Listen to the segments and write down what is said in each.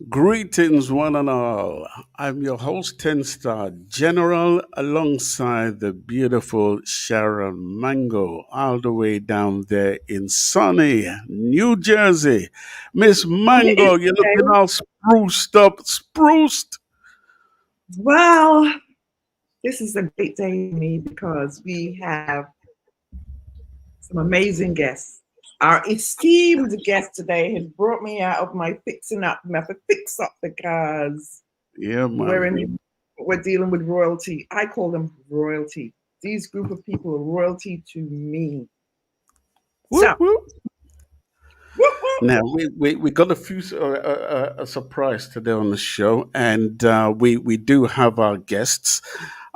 Greetings, one and all. I'm your host, 10 Star General, alongside the beautiful Sharon Mango, all the way down there in sunny New Jersey. Miss Mango, you're looking Okay. all spruced up, spruced. Well, this is a great day for me because we have some amazing guests. Our esteemed guest today has brought me out of my fixing up. I have to fix up because Yeah, we're man. in, we're dealing with royalty. I call them royalty. These group of people are royalty to me. Whoop, So, whoop. whoop, whoop. Now we got a surprise today on the show, and we do have our guests.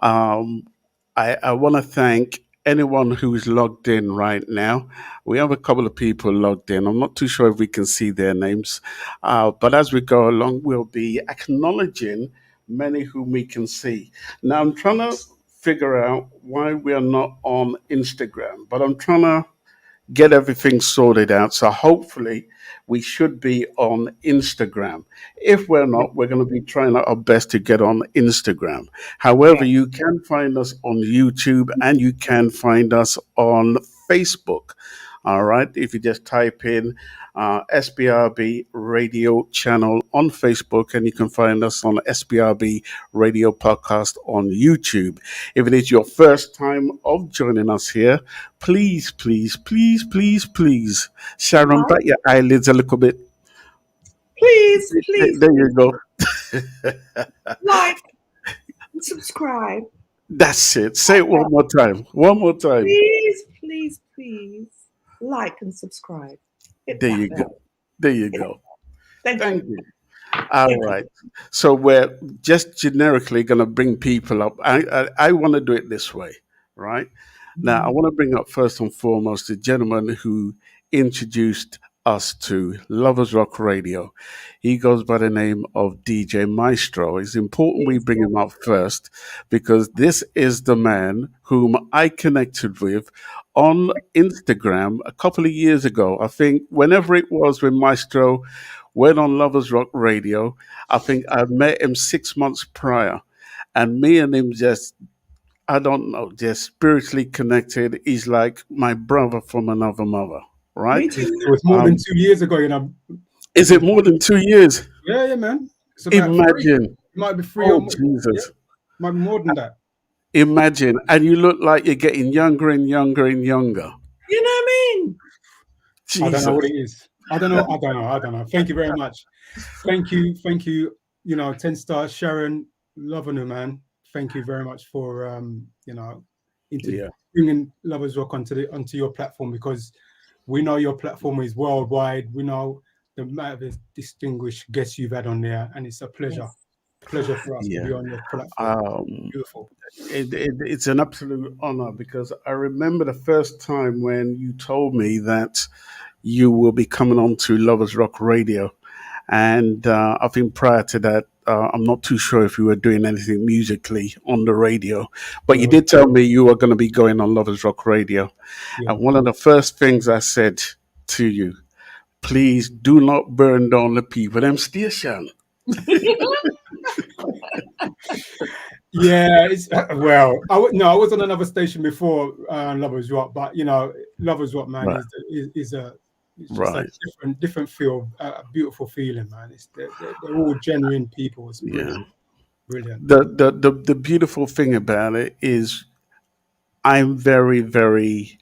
Um, I want to thank anyone who's logged in right now. We have a couple of people logged in. I'm not too sure if we can see their names, but as we go along, we'll be acknowledging many whom we can see. Now I'm trying to figure out why we are not on Instagram, but I'm trying to get everything sorted out. So hopefully we should be on Instagram. If we're Yeah, not, we're going to be trying our best to get on Instagram. However, yeah. you can find us on YouTube and you can find us on Facebook. All right. If you just type in SBRB Radio Channel on Facebook, and you can find us on SBRB Radio Podcast on YouTube. If it is your first time of joining us here, please, please, please, please, please, Sharon, Like, back your eyelids a little bit. please, please, There you please, go. like and subscribe. That's it. Say it one more time. One more time. Please, please, please like and subscribe. Hit There that you go. bell. There you Hit go. Thank Thank you. you. All Thank you. right. So we're just generically going to bring people up. I want to do it this way, right? Now, I Mhm. want to bring up first and foremost the gentleman who introduced us to Lovers Rock Radio. He goes by the name of DJ Maestro. It's important we Please bring him go. up first because this is the man whom I connected with on Instagram a couple of years ago. I think whenever it was when Maestro went on Lovers Rock Radio, I think I met him 6 months prior. And me and him just I don't know, just spiritually connected. He's like my brother from another mother, right? Me It too. was more than Um, 2 years ago, you know. is It it was more more than, than 2 years? yeah, man. It's about three. Imagine. It might be three or Oh, more. Yeah, Jesus. might be more than that. Imagine. And you look like you're getting younger and younger and younger. You know what I mean? I don't know what Jesus. it is. I don't know. I don't know. I don't know. Thank you very much. Thank you. Thank you. 10 stars, Sharon, loving you, man. Thank you very much for into Yeah. bringing Lovers Rock onto your platform, because we know your platform is worldwide. We know the amount of distinguished guests you've had on there, and it's a Yes. pleasure for us to Yeah. be on your platform. Um, Beautiful. it's an absolute honor because I remember the first time when you told me that you will be coming on to Lovers Rock Radio. And I think prior to that, I'm not too sure if you were doing anything musically on the radio, but you Yeah, did tell me you were going to be going on Lovers Rock Radio. yeah. And one of the first things I said to you, please do not burn down the people, them station. Yeah, it's well. No, I was on another station before Lovers Rock, but Lovers Rock, man, Right, is just a right. different feel, a beautiful feeling, man. They're all genuine people. It's Yeah. brilliant, brilliant. The beautiful thing about it is I'm very, very,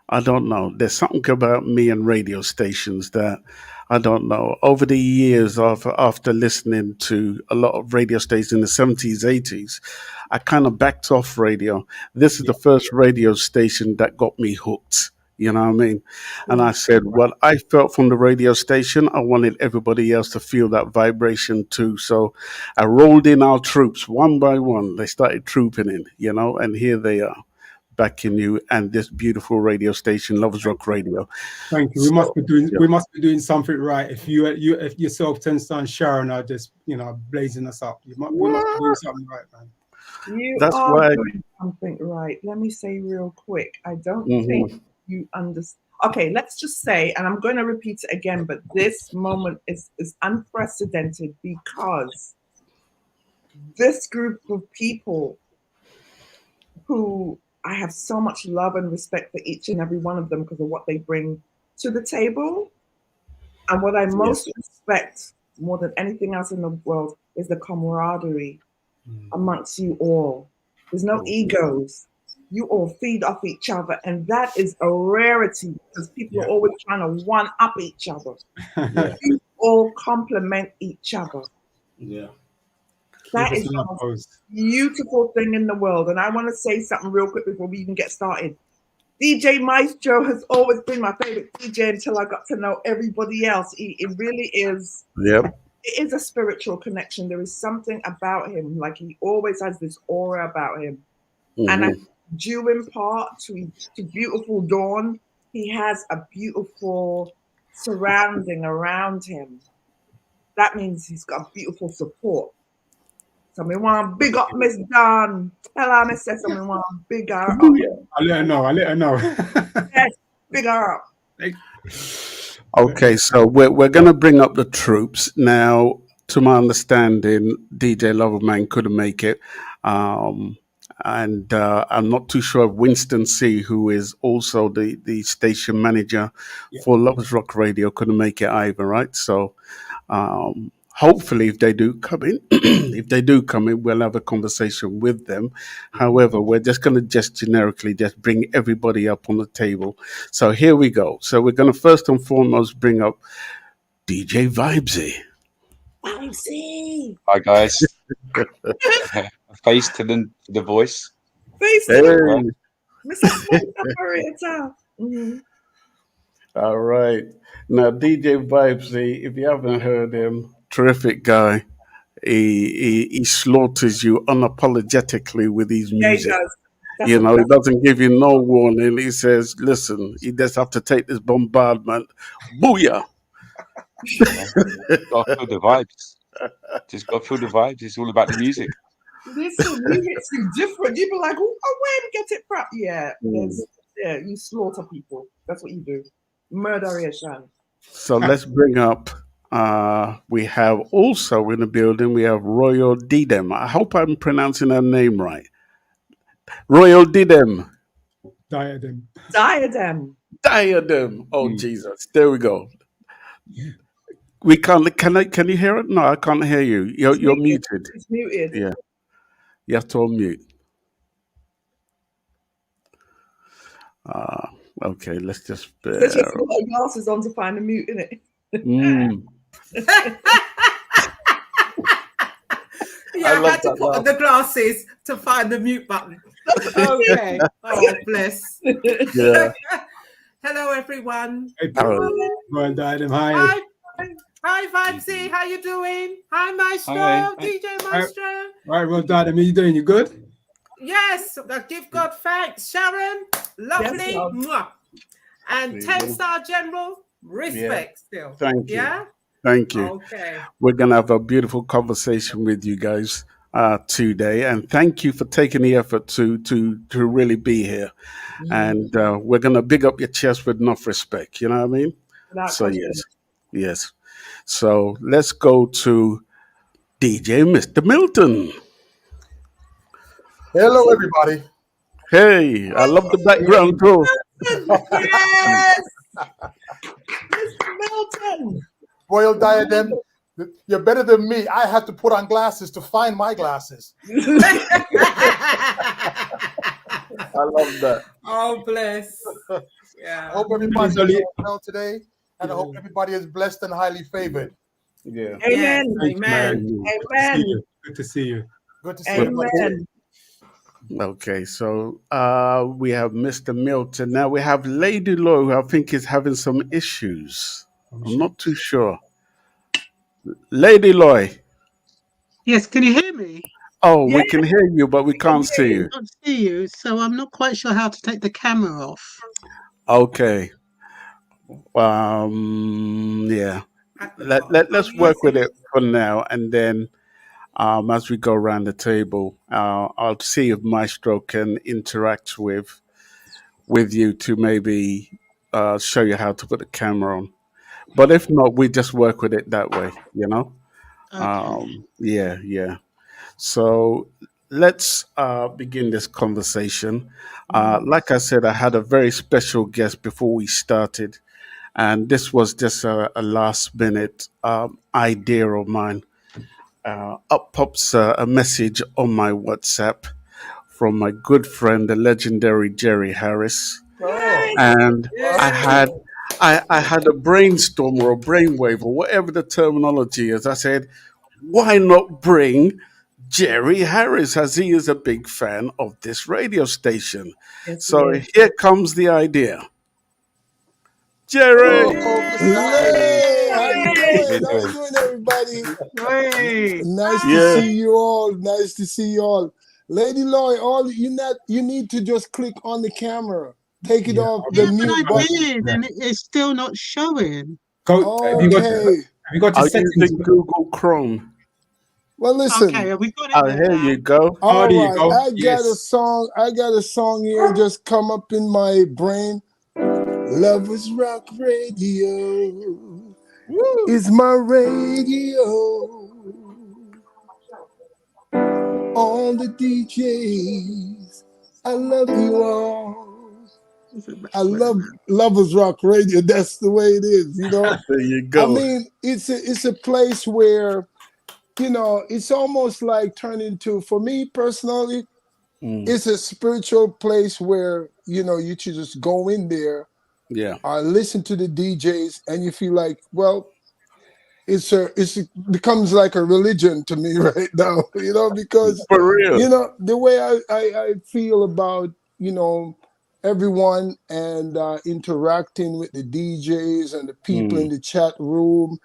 I don't know. There's something about me and radio stations that I don't know. Over the years, after listening to a lot of radio stations in the 70s, 80s, I kind of backed off radio. This is Yeah, the first radio station that got me hooked. You know what I mean? And I Yes. said, right. what I felt from the radio station, I wanted everybody else to feel that vibration too. So I rolled in our troops one by one. They started trooping in, and here they are backing you and this beautiful radio station, Lovers Rock Radio. Thank you. So, yeah. We must be doing something right. If yourself, 10 Star and Sharon are just blazing us up, we must be doing What? something right, man. You That's are why. doing something right. Let me say real quick. I don't think Mhm. you understand. Okay, let's just say, and I'm going to repeat it again, but this moment is unprecedented because this group of people who I have so much love and respect for each and every one of them because of what they bring to the table. And what I most respect more than anything else in the world is the camaraderie amongst you all. There's no egos. You all feed off each other, and that is a rarity because people are always trying to one up each other. You all complement each other. Yeah. That is the most beautiful thing in the world. And I want to say something real quick before we even get started. DJ Maestro has always been my favorite DJ until I got to know everybody else. It really is. Yep. It is a spiritual connection. There is something about him. Like he always has this aura about him. And I due in part to beautiful Dawn, he has a beautiful surrounding around him. That means he's got beautiful support. So we want to big up Miss Dawn. Tell her I said something, we want to big her up. I'll let her know. Yes, big her up. Okay, so we're going to bring up the troops now. To my understanding, DJ Loverman couldn't make it, and I'm not too sure if Winston C, who is also the station manager for Loversrock Radio, couldn't make it either. Right, so hopefully, if they do come in, we'll have a conversation with them. However, we're just going to generically bring everybody up on the table. So here we go. So we're going to first and foremost bring up DJ Vibesy. Vibesy. Hi guys. Face to the voice. Face to the voice. All right. Now, DJ Vibesy, if you haven't heard him, terrific guy. He slaughters you unapologetically with his music. He does. He doesn't give you no warning. He says, listen, you just have to take this bombardment. Booyah! Got to feel the vibes. Just got to feel the vibes. It's all about the music. Listen, you get you different. You be like, oh, where did you get it from? Yeah, you slaughter people. That's what you do. Murderation. So let's bring up, we have also in the building, we have Royal Didem. I hope I'm pronouncing her name right. Royal Didem. Diadem. Oh, Jesus. There we go. We can't, can you hear it? No, I can't hear you. You're muted. It's muted. Yeah. You have to unmute. Okay, let's just. Let's just put our glasses on to find the mute, innit? Yeah, I had to put on the glasses to find the mute button. Okay. Oh, bless. Yeah. Hello, everyone. Hey, hi. Hi, Vibesy. How you doing? Hi, Maestro. Hi. DJ Maestro. Right, Ron Diadem, how you doing? You good? Yes, I give God thanks. Sharon, lovely. Yes, and 10-star general, respect still. Thank you. Yeah? Thank you. Okay. We're going to have a beautiful conversation with you guys today. And thank you for taking the effort to really be here. And we're going to big up your chest with enough respect. You know what I mean? So, yes. So let's go to DJ Mr. Milton. Hello, everybody. Hey, I love the background too. Yes! Mr. Milton. Royal Diadem, you're better than me. I had to put on glasses to find my glasses. I love that. Oh, bless. Yeah. I hope everybody is doing well today, and I hope everybody is blessed and highly favored. Yeah. Amen. Yes, amen. Amen. Good to see you. Good to see you. Amen. Okay, so we have Mr. Milton. Now we have Lady Law, who I think is having some issues. I'm not too sure. Lady Loy. Yes, can you hear me? Oh, we can hear you, but we can't see you. I can't see you, so I'm not quite sure how to take the camera off. Okay. Yeah. Let's work with it for now, and then as we go around the table, I'll see if Maestro can interact with you to maybe show you how to put the camera on. But if not, we just work with it that way, you know. Okay. Yeah, yeah. So let's begin this conversation. Like I said, I had a very special guest before we started, and this was just a last minute idea of mine. Up pops a message on my WhatsApp from my good friend, the legendary Jerry Harris, Oh, and I awesome. had I had a brainstorm or a brainwave or whatever the terminology is. I said, why not bring Jerry Harris, as he is a big fan of this radio station? Yes, So yes. here comes the idea. Jerry, Oh, Hey, how you doing? How you Greetings. doing, everybody? Hey. Nice to yeah, see you all. Nice to see you all. Lady Loy, all you need to just click on the camera. Take it Yeah. off the Yeah, but I mute button. did, and it's still not showing. Go. Okay. Have you got your are settings? using Google Chrome. Well, Okay, listen. have we got it Oh, there here now? you go. Oh, All there you right. go. I got a Yes. song. I got a song here just come up in my brain. Lovers Rock Radio Woo. is my radio. All the DJs, I love you all. Is it back I there love now? Lovers Rock Radio. That's the way it is, you know. There you I go. mean, it's a place where, you know, it's almost like turned into, for me personally, Mm, it's a spiritual place where, you know, you should just go in there yeah, or listen to the DJs and you feel like, well, it becomes like a religion to me right now, you know, because for real. you know the way I feel about, you know, everyone and interacting with the DJs and the people Mm, in the chat room,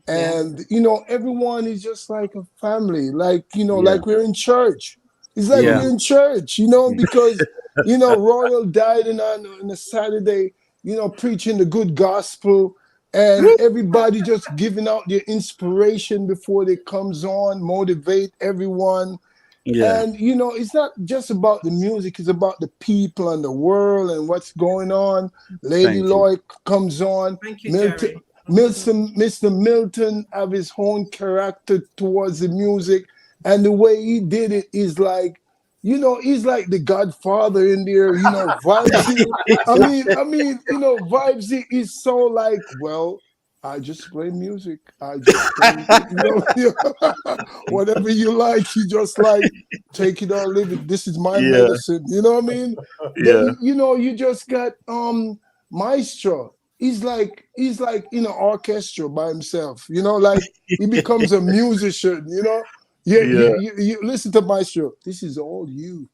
Yeah. and you know everyone is just like a family, like, you know, yeah, like we're in church. It's like yeah, we're in church, you know, because you know Royal died on a Saturday, you know, preaching the good gospel, and everybody just giving out their inspiration before they comes on, motivate everyone. yeah. And you know, it's not just about the music, it's about the people and the world and what's going on. Lady Thank you. Lloyd comes on. Thank you, Milton, Jerry. Mr. Milton have his own character towards the music, and the way he did it is like, you know, he's like the Godfather in there. You know, vibes. You know, vibes is so like, well, I just play music. I just play, you know, whatever you like. You just like take it or leave it. This is my Yeah, medicine. You know what I mean? yeah, You know, you just got Maestro. He's like in an orchestra by himself. You know, like he becomes a musician. You know, yeah. yeah, You listen to Maestro. This is all you.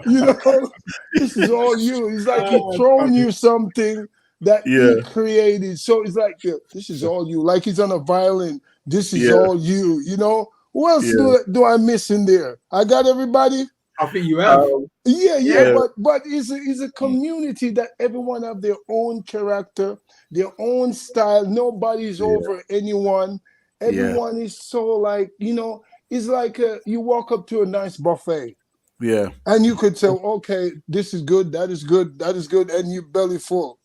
You know, this is all you. It's like he throwing you something that yeah, he created. So it's like, yeah, this is all you. Like he's on a violin. This is yeah, all you. You know, who else yeah. do I miss in there? I got everybody. I think you have. Yeah, Yeah. but it's a community that everyone have their own character, their own style. Nobody's Yeah. over anyone. Yeah. Everyone is so like, you know, it's like you walk up to a nice buffet Yeah. and you could say, okay, this is good, that is good, that is good, and you belly full.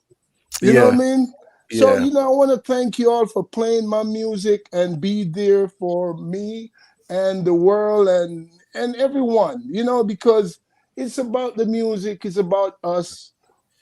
You know what I Yeah. mean? So, Yeah. you know, I want to thank you all for playing my music and be there for me and the world and everyone, you know, because it's about the music, it's about us.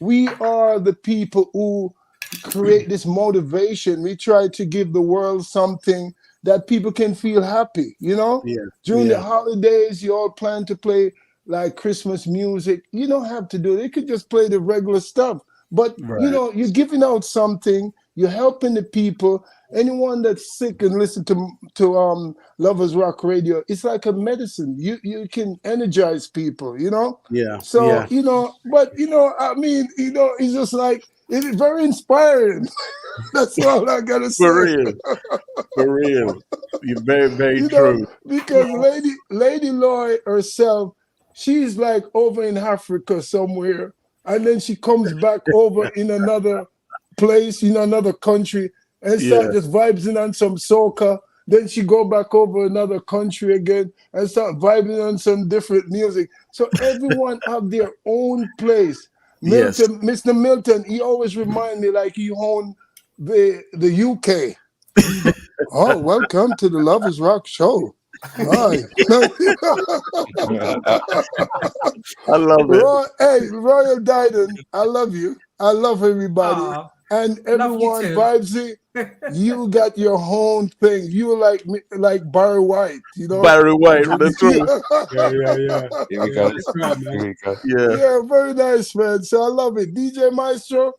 We are the people who create this motivation. We try to give the world something that people can feel happy, you know? Yeah. During the Yeah. holidays, you all plan to play like Christmas music. You don't have to do it. You could just play the regular stuff. But you Right. know, you're giving out something, you're helping the people. Anyone that's sick and listen to Lovers Rock Radio, it's like a medicine. You can energize people, you know? Yeah. So, Yeah. you know, but you know, I mean, you know, it's just like it's very inspiring. That's all I gotta For say. real. For real. You're very, very You know, true. because Lady Lloyd herself, she's like over in Africa somewhere, and then she comes back over in another place, in another country, and start Yeah. just vibing on some soca. Then she go back over another country again and start vibing on some different music. So everyone have their own place. Yes. Milton, Mr. Milton, he always remind me like he owned the UK. Oh, welcome to the Lovers Rock Show. Hi. I love it. Hey, Royal Dyden, I love you. I love everybody. Aw, And love you everyone too. vibes. You got your own thing. You like me, like Barry White, you know? Barry White, that's right. Yeah. Here we Yeah, go. that's right, man. Here we go. Yeah. Yeah, very nice, man. So I love it. DJ Maestro,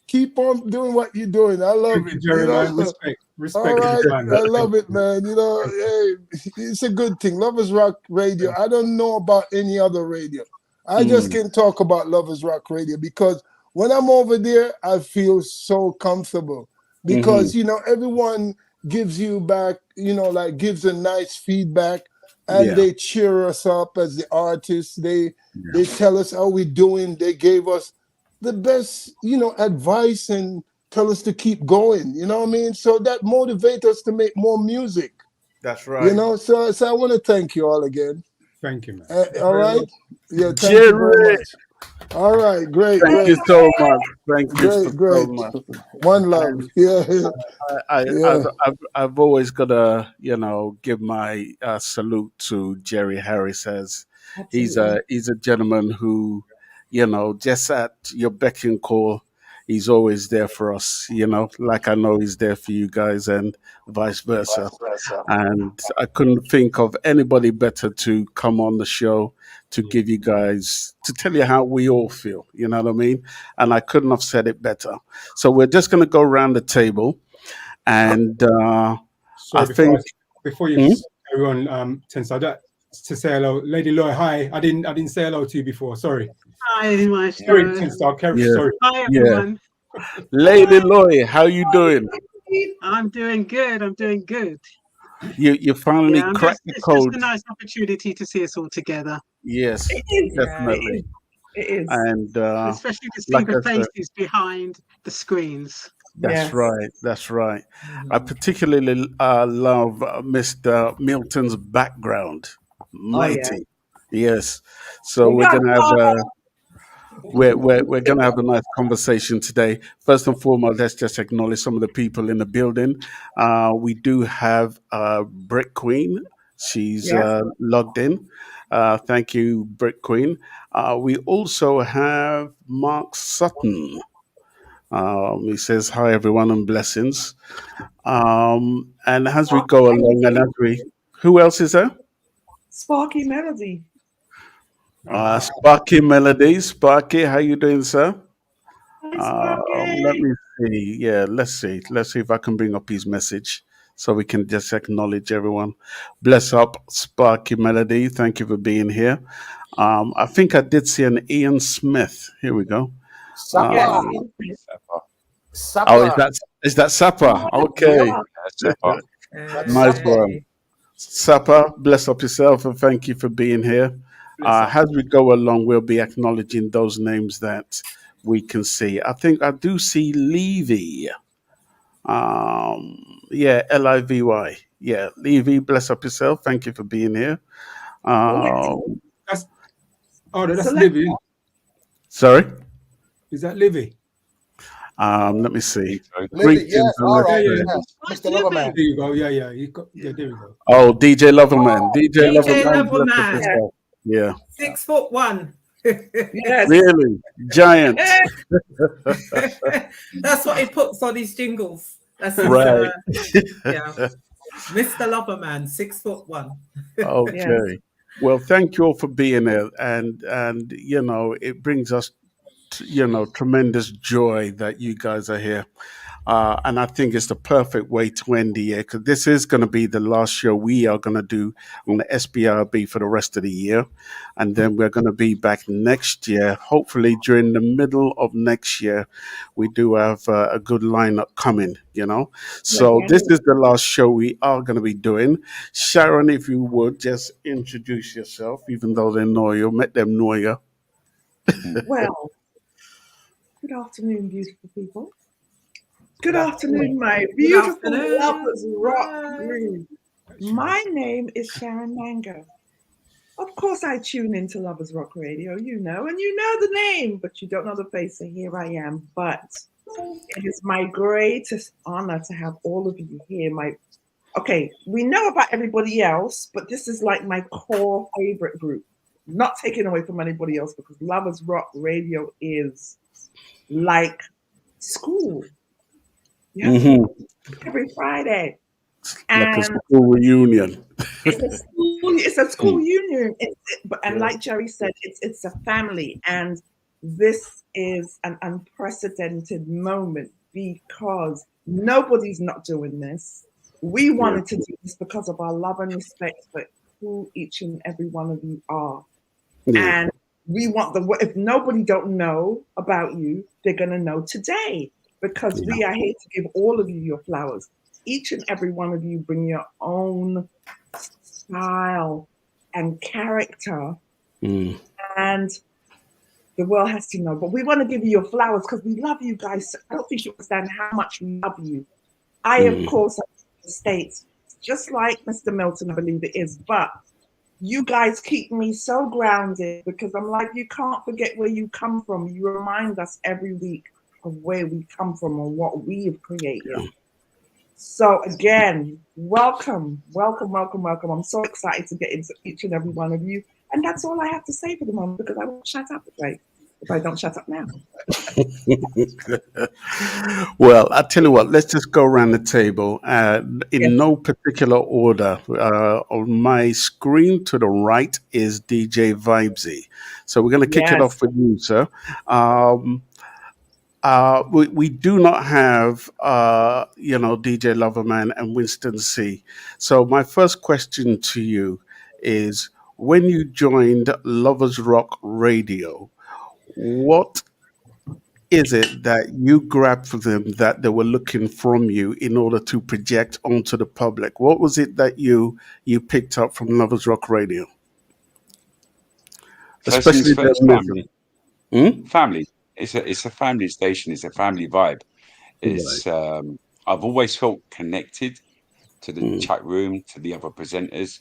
keep on doing what you're doing. I love Thank you, it. Jerry, You know? man. Respect. All Respect to right, the man. I love it, man. You know, hey, it's a good thing. Lovers Rock Radio. I don't know about any other radio. I just can talk about Lovers Rock Radio because when I'm over there, I feel so comfortable because you know everyone gives you back, you know, like gives a nice feedback, and Yeah. they cheer us up as the artists. They tell us how we doing. They gave us the best, you know, advice and tell us to keep going. You know what I mean? So that motivates us to make more music. That's You right. know, so I want to thank you all again. Thank you, man. All right. Yeah, thank you very Jerry, much. All right, great, thank you great, so much. Thank you so great. much. One love. Yeah, yeah. I've always got to, you know, give my salute to Jerry Harris as he's a gentleman who, you know, just at your beck and call, he's always there for us, you know, like I know he's there for you guys and vice versa. And I couldn't think of anybody better to come on the show to give you guys, to tell you how we all feel, you know what I mean? And I couldn't have said it better. So we're just going to go around the table and I Sorry, think, before you carry on, Tensa, to say hello, Lady Loy. Hi, I didn't say hello to you before. Sorry, Hi, sorry, Maestro. Tensa. Carry. yeah, Sorry. Hi, yeah. everyone. Lady Loy, how you doing? I'm doing good. I'm doing good. You finally Yeah, cracked the it's just code. a nice opportunity to see us all together, Yes, It is. definitely. It is. And especially to see like the I said, faces behind the screens. that's Yes. right. That's right. I particularly love Mr. Milton's background. Oh yeah. Mighty. Yes. So We we're got gonna have we're gonna have a nice conversation today. First and foremost, let's just acknowledge some of the people in the building. We do have Brick Queen. She's Yes. logged in. Thank you, Brick Queen. We also have Mark Sutton. He says, "Hi, everyone, and blessings." And as we go along, and who else is there? Sparky Melody. Sparky Melody. Sparky, how you doing, sir? Hi, Let Sparky. me see. Yeah, let's see. Let's see if I can bring up his message so we can just acknowledge everyone. Bless up, Sparky Melody. Thank you for being here. I think I did see an Ian Smith. Here we go. Yes. Oh, is that Sapper? Okay, Yeah. Super. nice one. Sapper, bless up yourself and thank you for being here. As we go along, we'll be acknowledging those names that we can see. I think I do see Levy. Yeah, Livy. Yeah, Levy, bless up yourself. Thank you for being here. That's that's Select- Livy. Sorry. Is that Livy? Let me see. Libby, Greetings yes, and all right. Yeah, Yes. Mr. There Loverman. you go. Yeah. Yeah, there we go. Oh, DJ Loverman. DJ DJ Loverman, bless up Loverman. yourself. Yeah. 6'1". Yes. Really? Giant. That's what he puts on his jingles. That's his, Right. yeah. Mr. Loverman, 6'1". Okay. Well, thank you all for being here, and you know it brings us, tremendous joy that you guys are here, and I think it's the perfect way to end the year because this is going to be the last show we are going to do on the SBRB for the rest of the year, and then we're going to be back next year. Hopefully, during the middle of next year, we do have a good lineup coming. So this is the last show we are going to be doing. Sharon, if you would just introduce yourself, even though they know you, let them know you. Well, good afternoon, beautiful people. Good afternoon, my beautiful Lovers Rock group. My name is Sharon Mango. Of course, I tune into Lovers Rock Radio, and you know the name, but you don't know the face, so here I am. But it is my greatest honor to have all of you here. Okay, we know about everybody else, but this is like my core favorite group. Not taken away from anybody else, because Lovers Rock Radio is like school. Yeah, every Friday. Like a school reunion. It's a school reunion. And like Jerry said, it's a family. And this is an unprecedented moment because nobody's not doing this. We wanted to do this because of our love and respect for who each and every one of you are. Yeah. And we want if nobody don't know about you, they're going to know today, because we are here to give all of you your flowers. Each and every one of you bring your own style and character, and the world has to know. But we want to give you your flowers because we love you guys. I don't think you understand how much we love you. I, of course, am in the States, just like Mr. Milton, I believe it is, but you guys keep me so grounded, because I'm like, you can't forget where you come from. You remind us every week of where we come from and what we have created. Yeah. So again, welcome. I'm so excited to get into each and every one of you. And that's all I have to say for the moment, because I won't shut up today if I don't shut up now. Well, I'll tell you what, let's just go around the table in no particular order. On my screen to the right is DJ Vibesy. So we're going to kick it off with you, sir. We do not have, DJ Loverman and Winston C. So my first question to you is, when you joined Lovers Rock Radio, what is it that you grabbed from them that they were looking from you in order to project onto the public? What was it that you picked up from Lovers Rock Radio? First Especially things first, the family. Family. It's a family station. It's a family vibe. It's I've always felt connected to the chat room, to the other presenters.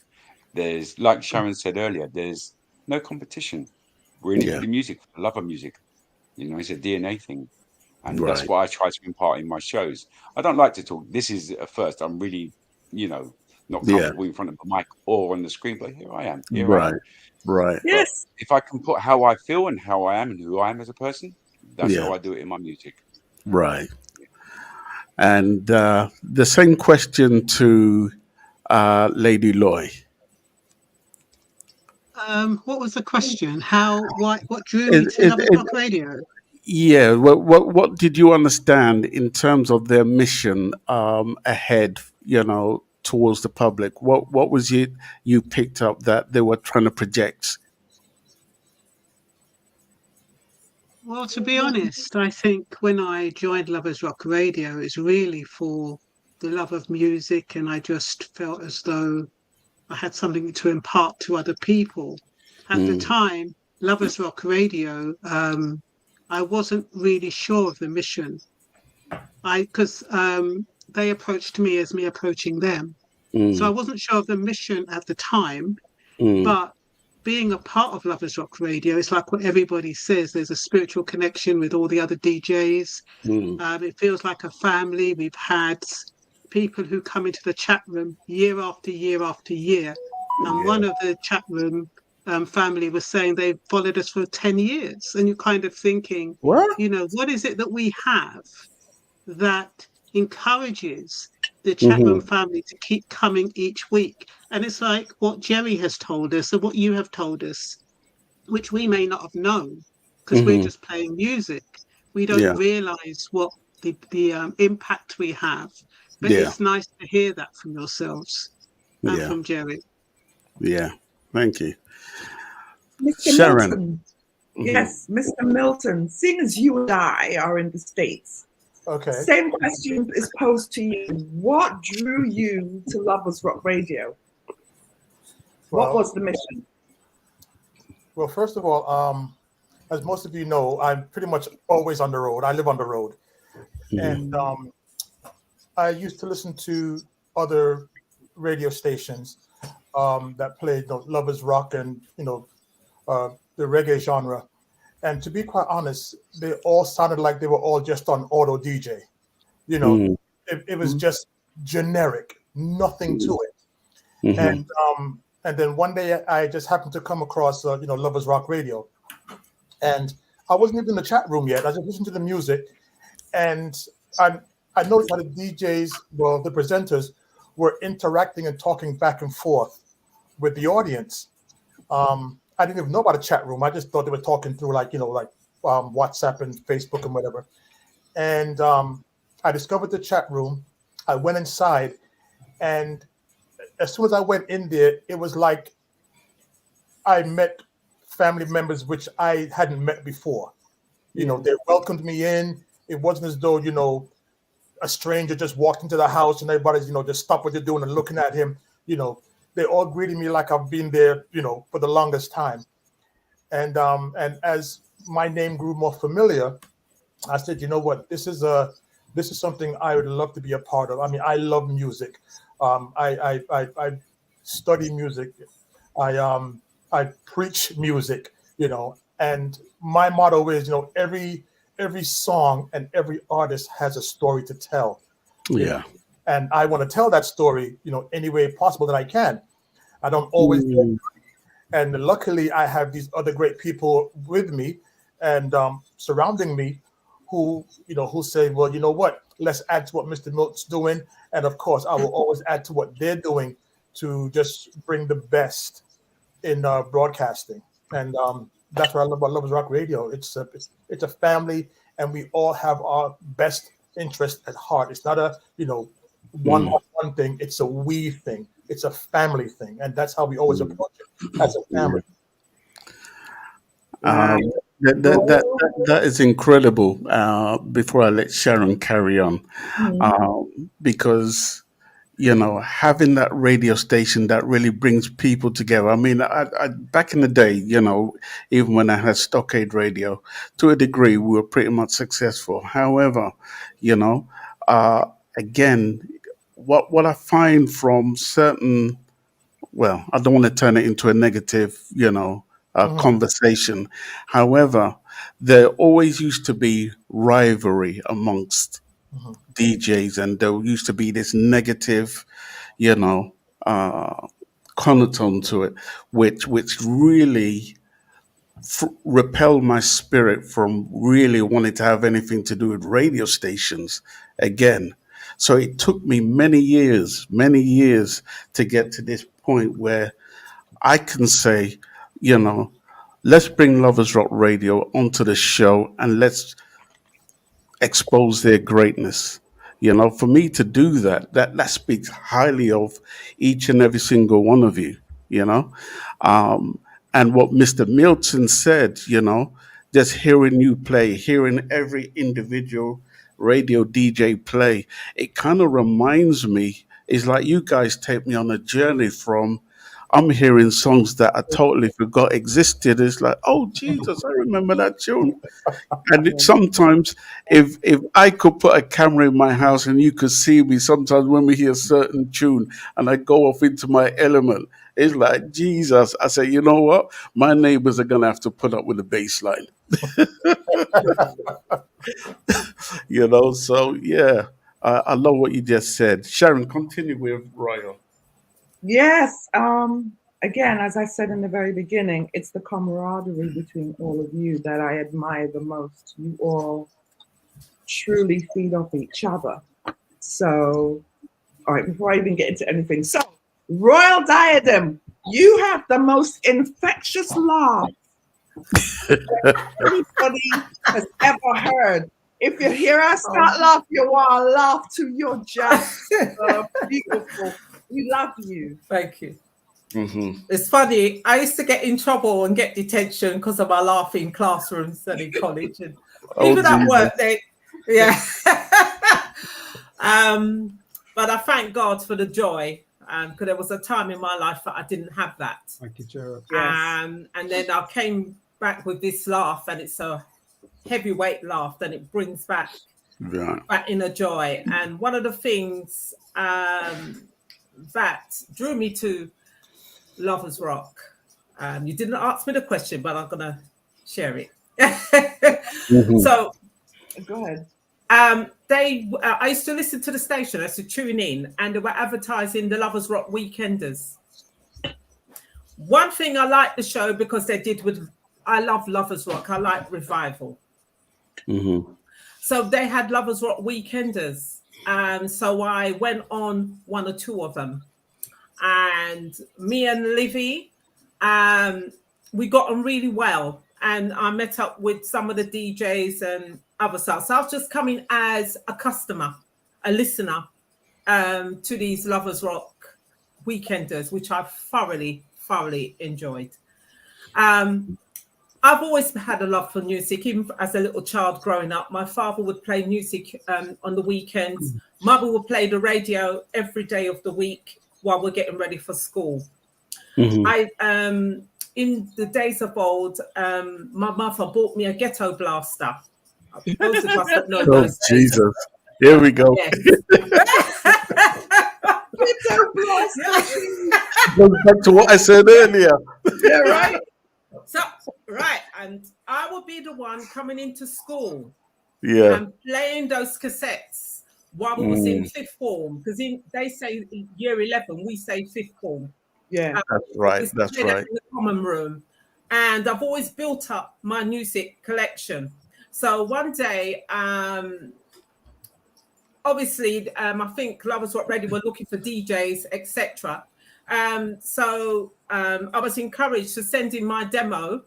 There's, like Sharon said earlier, there's no competition. We're in it for the music, for the love of music. It's a DNA thing. And that's what I try to impart in my shows. I don't like to talk. This is at first, I'm really, not comfortable in front of the mic or on the screen, but here I am. I am. Right. Yes. But if I can put how I feel and how I am and who I am as a person, that's how I do it in my music. Right. And the same question to Lady Loy. What was the question? What drew me to Lovers Rock Radio? Yeah, what did you understand in terms of their mission ahead, towards the public? What was it you picked up that they were trying to project? Well, to be honest, I think when I joined Lovers Rock Radio, it's really for the love of music, and I just felt as though I had something to impart to other people. At the time, Lovers Rock Radio, I wasn't really sure of the mission. Because they approached me as me approaching them. So I wasn't sure of the mission at the time, but being a part of Lovers Rock Radio, it's like what everybody says, there's a spiritual connection with all the other DJs. It feels like a family. We've had people who come into the chat room year after year after year. And one of the chat room family was saying they've followed us for 10 years. And you're kind of thinking, what is it that we have that encourages the chat room family to keep coming each week? And it's like what Jerry has told us and what you have told us, which we may not have known because we're just playing music. We don't realize what the impact we have. But it's nice to hear that from yourselves and from Jerry. Yeah, thank you. Mr. Sharon. Milton. Yes, Mr. Milton, seeing as you and I are in the States, same question is posed to you. What drew you to Lovers Rock Radio? What was the mission? Well, first of all, as most of you know, I'm pretty much always on the road. I live on the road. And I used to listen to other radio stations that played lovers rock and the reggae genre. And to be quite honest, they all sounded like they were all just on auto DJ. Mm. It was just generic, nothing to it. Mm-hmm. And then one day I just happened to come across Lovers Rock Radio, and I wasn't even in the chat room yet. I just listened to the music, and I noticed how the DJs, well, the presenters, were interacting and talking back and forth with the audience. I didn't even know about a chat room. I just thought they were talking through WhatsApp and Facebook and whatever. And I discovered the chat room. I went inside, and as soon as I went in there, it was like I met family members which I hadn't met before. They welcomed me in. It wasn't as though, a stranger just walked into the house and everybody's, just stop what you're doing and looking at him. They all greeted me like I've been there, for the longest time. And as my name grew more familiar, I said, you know what, this is something I would love to be a part of. I mean, I love music. I study music. I preach music, and my motto is, every song and every artist has a story to tell. Yeah. And I want to tell that story, any way possible that I can. I don't always get it. And luckily I have these other great people with me and surrounding me who say, well, you know what, let's add to what Mr. Milton's doing. And of course, I will always add to what they're doing to just bring the best in broadcasting. And that's what I love about Lovers Rock Radio. It's a family, and we all have our best interest at heart. It's not a one thing. It's a we thing. It's a family thing, and that's how we always approach it as a family. That is incredible. Before I let Sharon carry on, because having that radio station that really brings people together. I mean, I back in the day, even when I had Stockade Radio, to a degree, we were pretty much successful. However, again, what I find from certain, well, I don't want to turn it into a negative, conversation. However, there always used to be rivalry amongst DJs, and there used to be this negative, connotation to it, which really repelled my spirit from really wanting to have anything to do with radio stations again. So it took me many years to get to this point where I can say, let's bring Lovers Rock Radio onto the show and let's expose their greatness. For me to do that speaks highly of each and every single one of you, and what Mr. Milton said, just hearing you play, hearing every individual radio DJ play, it kind of reminds me, it's like you guys take me on a journey from, I'm hearing songs that I totally forgot existed. It's like, oh Jesus, I remember that tune. And sometimes, if I could put a camera in my house and you could see me, sometimes when we hear a certain tune and I go off into my element, it's like, Jesus. I say, you know what? My neighbors are gonna have to put up with the bass line. So yeah, I love what you just said. Sharon, continue with Royal. Yes. Again, as I said in the very beginning, it's the camaraderie between all of you that I admire the most. You all truly feed off each other. So, all right, before I even get into anything. So, Royal Diadem, you have the most infectious laugh anybody has ever heard. If you hear us start laugh, you want to laugh to your just beautiful. We love you. Thank you. Mm-hmm. It's funny. I used to get in trouble and get detention because of my laughing in classrooms and in college, and even at work. But I thank God for the joy, because there was a time in my life that I didn't have that. Thank you, Gerald. And then I came back with this laugh, and it's a heavyweight laugh, and it brings back Right. but in a joy. And one of the things that drew me to Lovers Rock, you didn't ask me the question, but I'm gonna share it. So Go ahead. I used to listen to the station. I used to tune in, and they were advertising the Lovers Rock Weekenders. One thing I like the show because they did with, I love Lovers Rock. I like Revival. So they had Lovers Rock Weekenders. So I went on one or two of them. And me and Livy, we got on really well. And I met up with some of the DJs and other stuff. So I was just coming as a customer, a listener to these Lovers Rock Weekenders, which I thoroughly enjoyed. I've always had a love for music, even as a little child growing up. My father would play music on the weekends. Mother would play the radio every day of the week while we're getting ready for school. In the days of old, my mother bought me a ghetto blaster. Those of us that know those days. Jesus. Here we go. Yes. Ghetto blaster. Goes back to what I said earlier. Yeah, right. So, right. And I would be the one coming into school Yeah. and playing those cassettes while we was in fifth form. Because they say year 11, we say fifth form. Yeah. That's right. That's In right. the common room. And I've always built up my music collection. So one day, obviously, I think Lovers Rock Radio were looking for DJs, etc. So I was encouraged to send in my demo,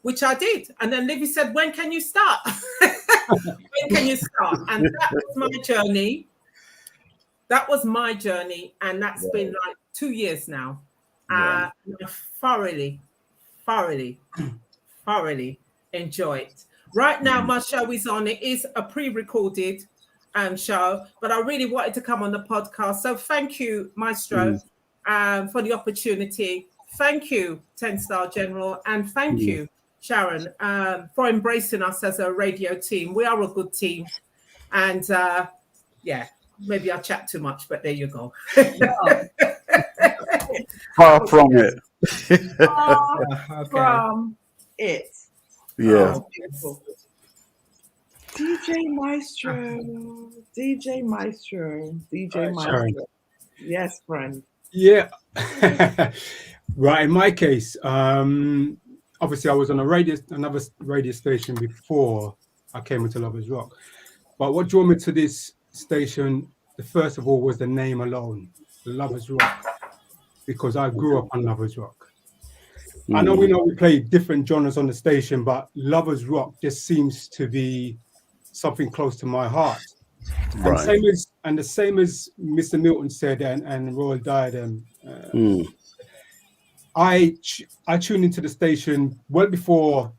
which I did. And then Livy said, when can you start? When can you start? And that was my journey. That was my journey. And that's been like 2 years now. I thoroughly enjoy it. Right now, my show is on. It is a pre-recorded show, but I really wanted to come on the podcast. So thank you, Maestro, for the opportunity. Thank you, 10-Star General, and thank you, Sharon, for embracing us as a radio team. We are a good team. And maybe I chat too much, but there you go. Far from it. From it. Yeah. Oh, beautiful. DJ Maestro. Sharon. Yes, friend. Yeah. Right. In my case, obviously I was on another radio station before I came into Lovers Rock. But what drew me to this station, the first of all, was the name alone, Lovers Rock, because I grew up on Lovers Rock. I know we play different genres on the station, but Lovers Rock just seems to be something close to my heart. Right. And the same as Mr. Milton said and Royal Diadem, I tuned into the station well before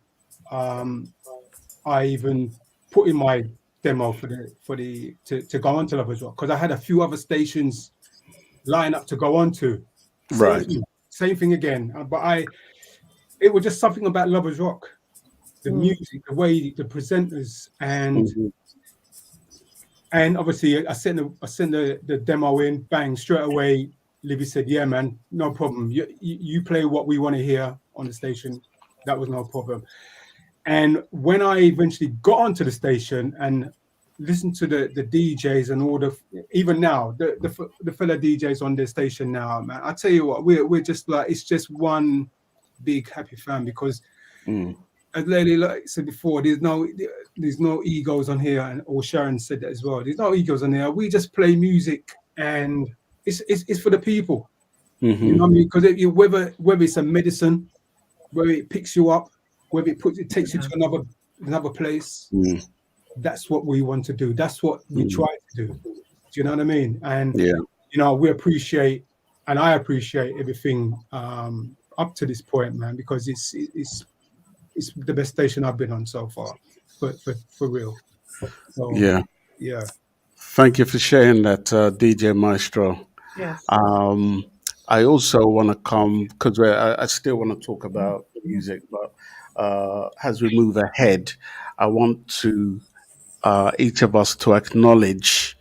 I even put in my demo to go on to Lovers Rock, because I had a few other stations lined up to go on to. Same thing again, but it was just something about Lovers Rock, the music, the way the presenters, and obviously I sent the demo in, bang, straight away. Livy said, "Yeah, man, no problem. You play what we want to hear on the station." That was no problem. And when I eventually got onto the station and listened to the DJs and all even now the fellow DJs on the station now, man, I tell you what, we're just like, it's just one big happy fan, because as Lady like said before, there's no egos on here, or Sharon said that as well. There's no egos on here. We just play music, and it's for the people. You know what I mean? Because whether it's a medicine, whether it picks you up, whether it takes you to another place, that's what we want to do. That's what we try to do. Do you know what I mean? And we appreciate, and I appreciate everything up to this point, man, because it's the best station I've been on so far, for real. So, yeah. Thank you for sharing that, DJ Maestro. Yes. I also want to come, because I still want to talk about music, but as we move ahead, I want to each of us to acknowledge,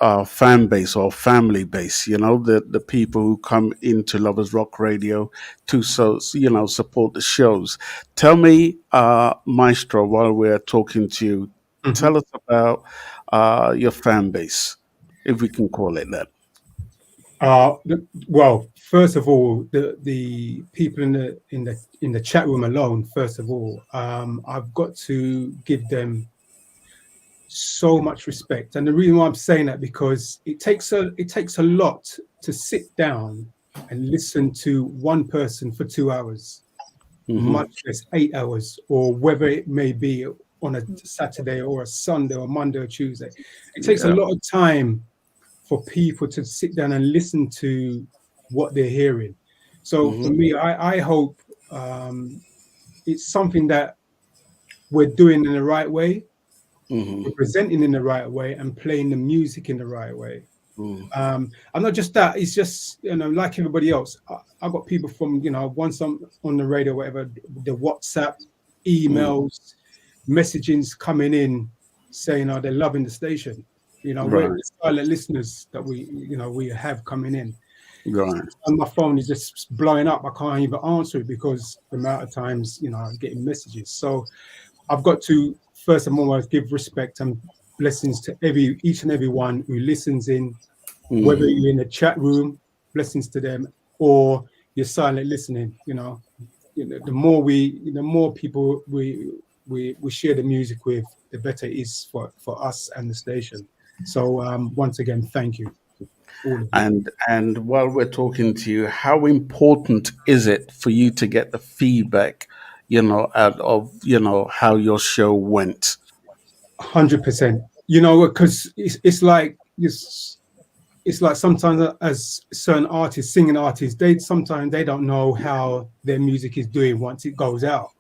our fan base or family base, the people who come into Lovers Rock Radio to support the shows. Tell me, Maestro, while we're talking to you, Mhm. tell us about your fan base, if we can call it that. Well, first of all, the people in the chat room alone. First of all, I've got to give them so much respect, and the reason why I'm saying that, because it takes a lot to sit down and listen to one person for 2 hours, much less 8 hours, or whether it may be on a Saturday or a Sunday or Monday or Tuesday. It takes a lot of time for people to sit down and listen to what they're hearing. So for me, I hope it's something that we're doing in the right way, we're presenting in the right way, and playing the music in the right way. And not just that, it's just, like everybody else, I got people from, once I'm on the radio, whatever, the WhatsApp, emails, messagings coming in saying, they're loving the station. We're the silent listeners that we have coming in. Right. And my phone is just blowing up. I can't even answer it because the amount of times, I'm getting messages. So I've got to, first and foremost, give respect and blessings to each and every one who listens in, whether you're in the chat room, blessings to them, or you're silent listening. The more people we share the music with, the better it is for us and the station. So once again, thank you. And while we're talking to you, how important is it for you to get the feedback, out of how your show went? 100%. Because it's like sometimes, as certain artists, singing artists, sometimes they don't know how their music is doing once it goes out.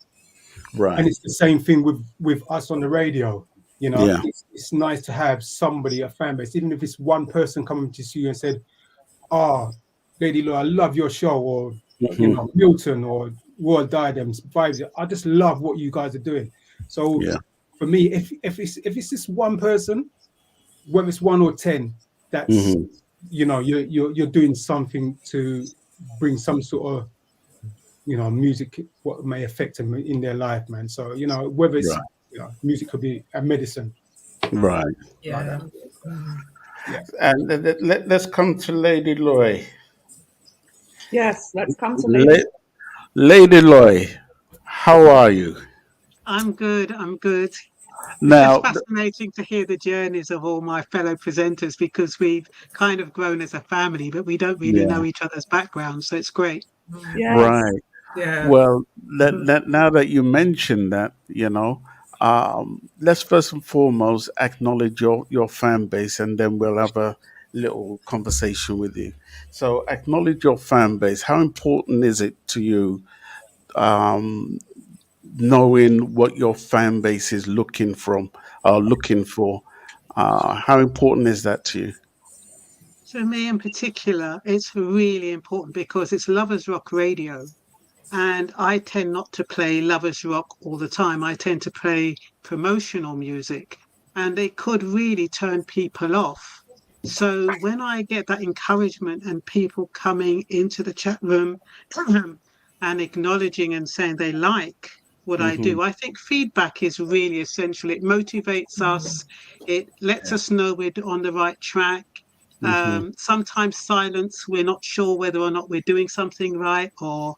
Right. And it's the same thing with us on the radio. Yeah. It's nice to have somebody, a fan base, even if it's one person coming to see you and said, Lady Law, I love your show, or Milton or Royal Diadems Vibes. I just love what you guys are doing. So for me, if it's this one person, whether it's 1 or 10, that's you're doing something to bring some sort of music, what may affect them in their life, man. So whether it's music could be a medicine. Right. Yeah. And let's come to Lady Loy. Yes, let's come to Lady. Lady Loy, how are you? I'm good. Now, It's fascinating to hear the journeys of all my fellow presenters, because we've kind of grown as a family, but we don't really know each other's backgrounds. So it's great. Yes. Right. Yeah. Well, now that you mentioned that, let's first and foremost acknowledge your fan base, and then we'll have a little conversation with you. So, acknowledge your fan base. How important is it to you, knowing what your fan base is looking for? How important is that to you? So me in particular, it's really important because it's Lovers Rock Radio. And I tend not to play Lovers Rock all the time. I tend to play promotional music, and it could really turn people off. So when I get that encouragement and people coming into the chat room and acknowledging and saying they like what I do, I think feedback is really essential. It motivates us. It lets us know we're on the right track. Sometimes silence, we're not sure whether or not we're doing something right, or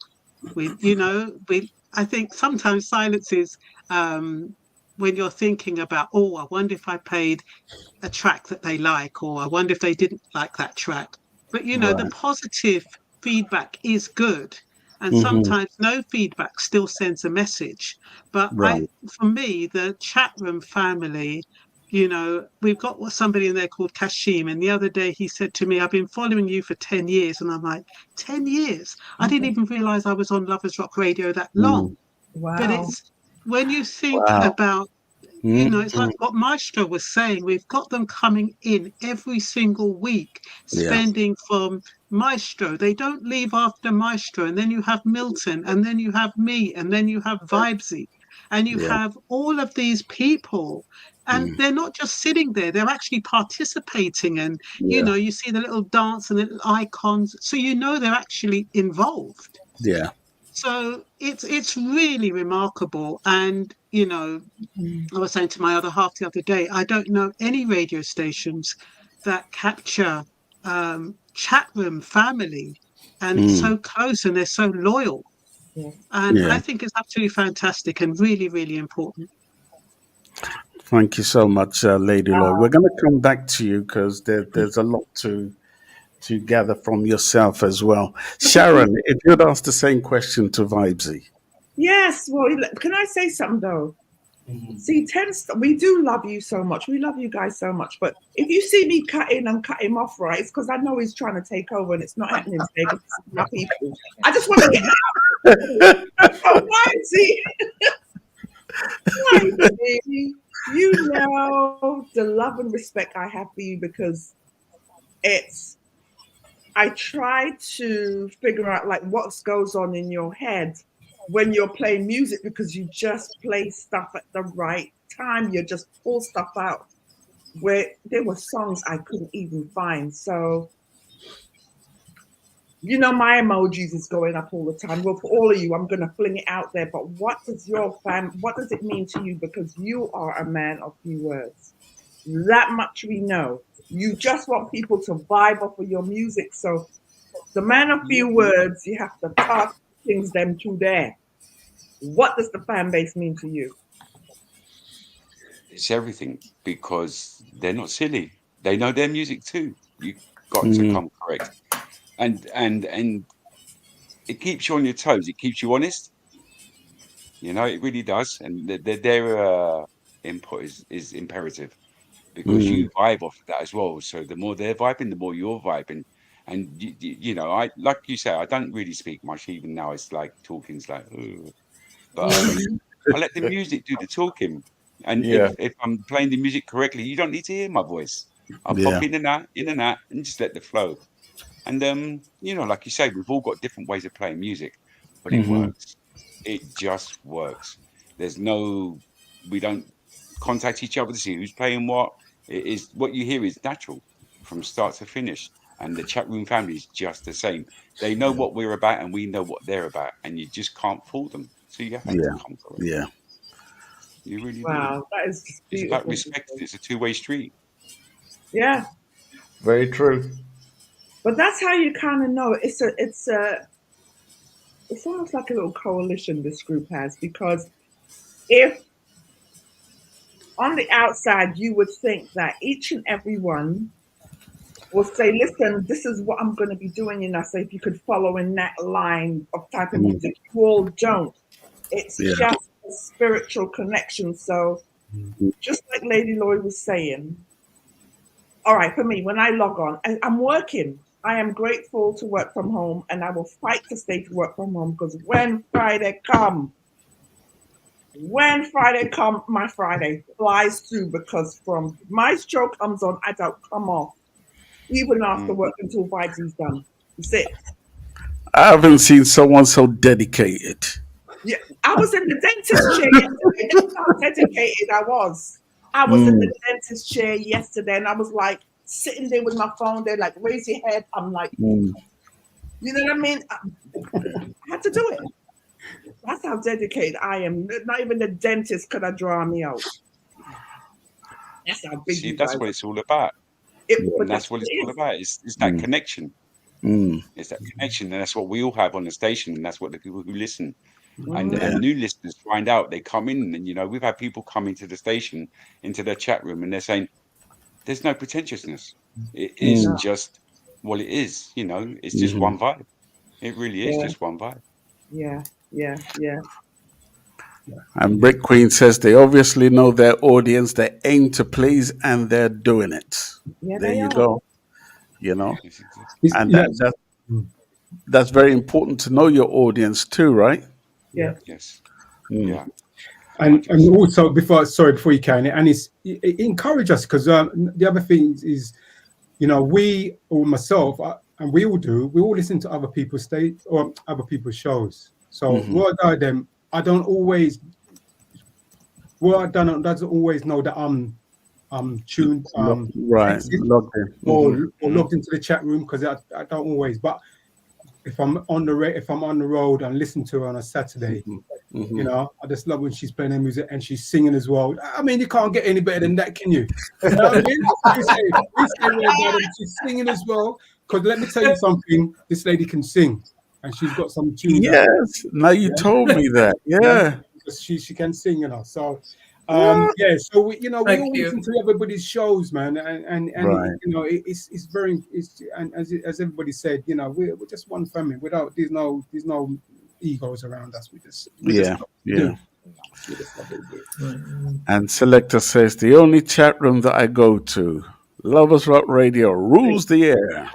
I think sometimes silence is when you're thinking about, I wonder if I played a track that they like, or I wonder if they didn't like that track. But the positive feedback is good, and sometimes no feedback still sends a message. But for me, the chat room family, we've got somebody in there called Kashim, and the other day he said to me, I've been following you for 10 years. And I'm like, 10 years? I didn't even realize I was on Lovers Rock Radio that long. Wow. But it's when you think about, it's like what Maestro was saying, we've got them coming in every single week, spending from Maestro. They don't leave after Maestro. And then you have Milton, and then you have me, and then you have Vibesy. and you Yeah. have all of these people, and they're not just sitting there, they're actually participating, and Yeah. you see the little dance and the little icons, so they're actually involved. Yeah. So it's really remarkable. And I was saying to my other half the other day, I don't know any radio stations that capture chat room family, and it's so close and they're so loyal. Yeah. And Yeah. I think it's absolutely fantastic and really, really important. Thank you so much, Lady Lloyd. We're going to come back to you because there's a lot to gather from yourself as well. Sharon, if you'd ask the same question to Vibesy. Yes. Well, can I say something though? See, we do love you so much. We love you guys so much. But if you see me cut him off, right, it's because I know he's trying to take over and it's not happening today because it's my people. I just want to get out. Oh, why is he? You know the love and respect I have for you, because I try to figure out like what goes on in your head when you're playing music, because you just play stuff at the right time. You just pull stuff out where there were songs I couldn't even find. So, my emojis is going up all the time. Well, for all of you, I'm going to fling it out there. But what does it mean to you? Because you are a man of few words. That much we know. You just want people to vibe off of your music. So the man of few words, you have to pass things them to there. What does the fan base mean to you? It's everything, because they're not silly. They know their music too. You got to come correct, and it keeps you on your toes. It keeps you honest. It really does. And their input is imperative, because you vibe off of that as well. So the more they're vibing, the more you're vibing. And I, like you say, I don't really speak much. Even now, it's like talking's like, ugh. But I let the music do the talking. And Yeah. if I'm playing the music correctly, you don't need to hear my voice. I'll pop in and out, and just let the flow. And like you say, we've all got different ways of playing music, but it works. It just works. We don't contact each other to see who's playing what. It is what you hear is natural from start to finish. And the chat room family is just the same. They know what we're about, and we know what they're about, and you just can't fool them. So you have to come correct. Yeah. You really do. Wow, that is It's beautiful. about respect. It's a two-way street. Yeah, Very true. but that's how you kind of know it's almost like a little coalition this group has, because if on the outside you would think that each and every one will say, listen, this is what I'm going to be doing, and I say if you could follow in that line of type of music, you all don't. It's just a spiritual connection. So just like Lady Lloyd was saying, all right, for me, when I log on, I'm working. I am grateful to work from home, and I will fight to stay to work from home, because when Friday come, my Friday flies through, because from my show comes on, I don't come off, even after work until Vibes is done. That's it. I haven't seen someone so dedicated. Yeah, I was in the dentist chair yesterday. That's how dedicated I was. I was in the dentist chair yesterday, and I was like sitting there with my phone. They're like, raise your head. I'm like, you know what I mean? I had to do it. That's how dedicated I am. Not even the dentist could have drawn me out. That's how big. See, you that's guys what it's all about. And that's what it's all about. It's that connection. It's that connection, and that's what we all have on the station, and that's what the people who listen and new listeners find out. They come in, and we've had people come into the station, into their chat room, and they're saying, "There's no pretentiousness. It is just what it is. It's just one vibe. It really is just one vibe." Yeah. And Brick Queen says they obviously know their audience, they aim to please, and they're doing it. Yeah, There they you are. go. And that's very important to know your audience too, right? Yeah. Yes. Yeah. And also before you can, and it encourages us, because the other thing is, we or myself, and we all listen to other people's other people's shows. So what I them, I don't always Well, doesn't always know that I'm tuned, Right, texted logged in. or logged into the chat room, because I don't always. But if I'm on the road and listen to her on a Saturday, you know, I just love when she's playing her music and she's singing as well. I mean, you can't get any better than that, can you? You know what I mean? We say well about it, she's singing as well. Because let me tell you something, this lady can sing, and she's got some tunes. Yes, now you told me that. Yeah. She can sing, you know. So What? yeah, so we all Thank you. listen to everybody's shows, man, and Right. you know, it's very, and as everybody said, you know, we're just one family. There's no egos around us. We just Yeah, yeah. do. We just love what we do. And Selector says the only chat room that I go to, Loversrock Radio, rules the air.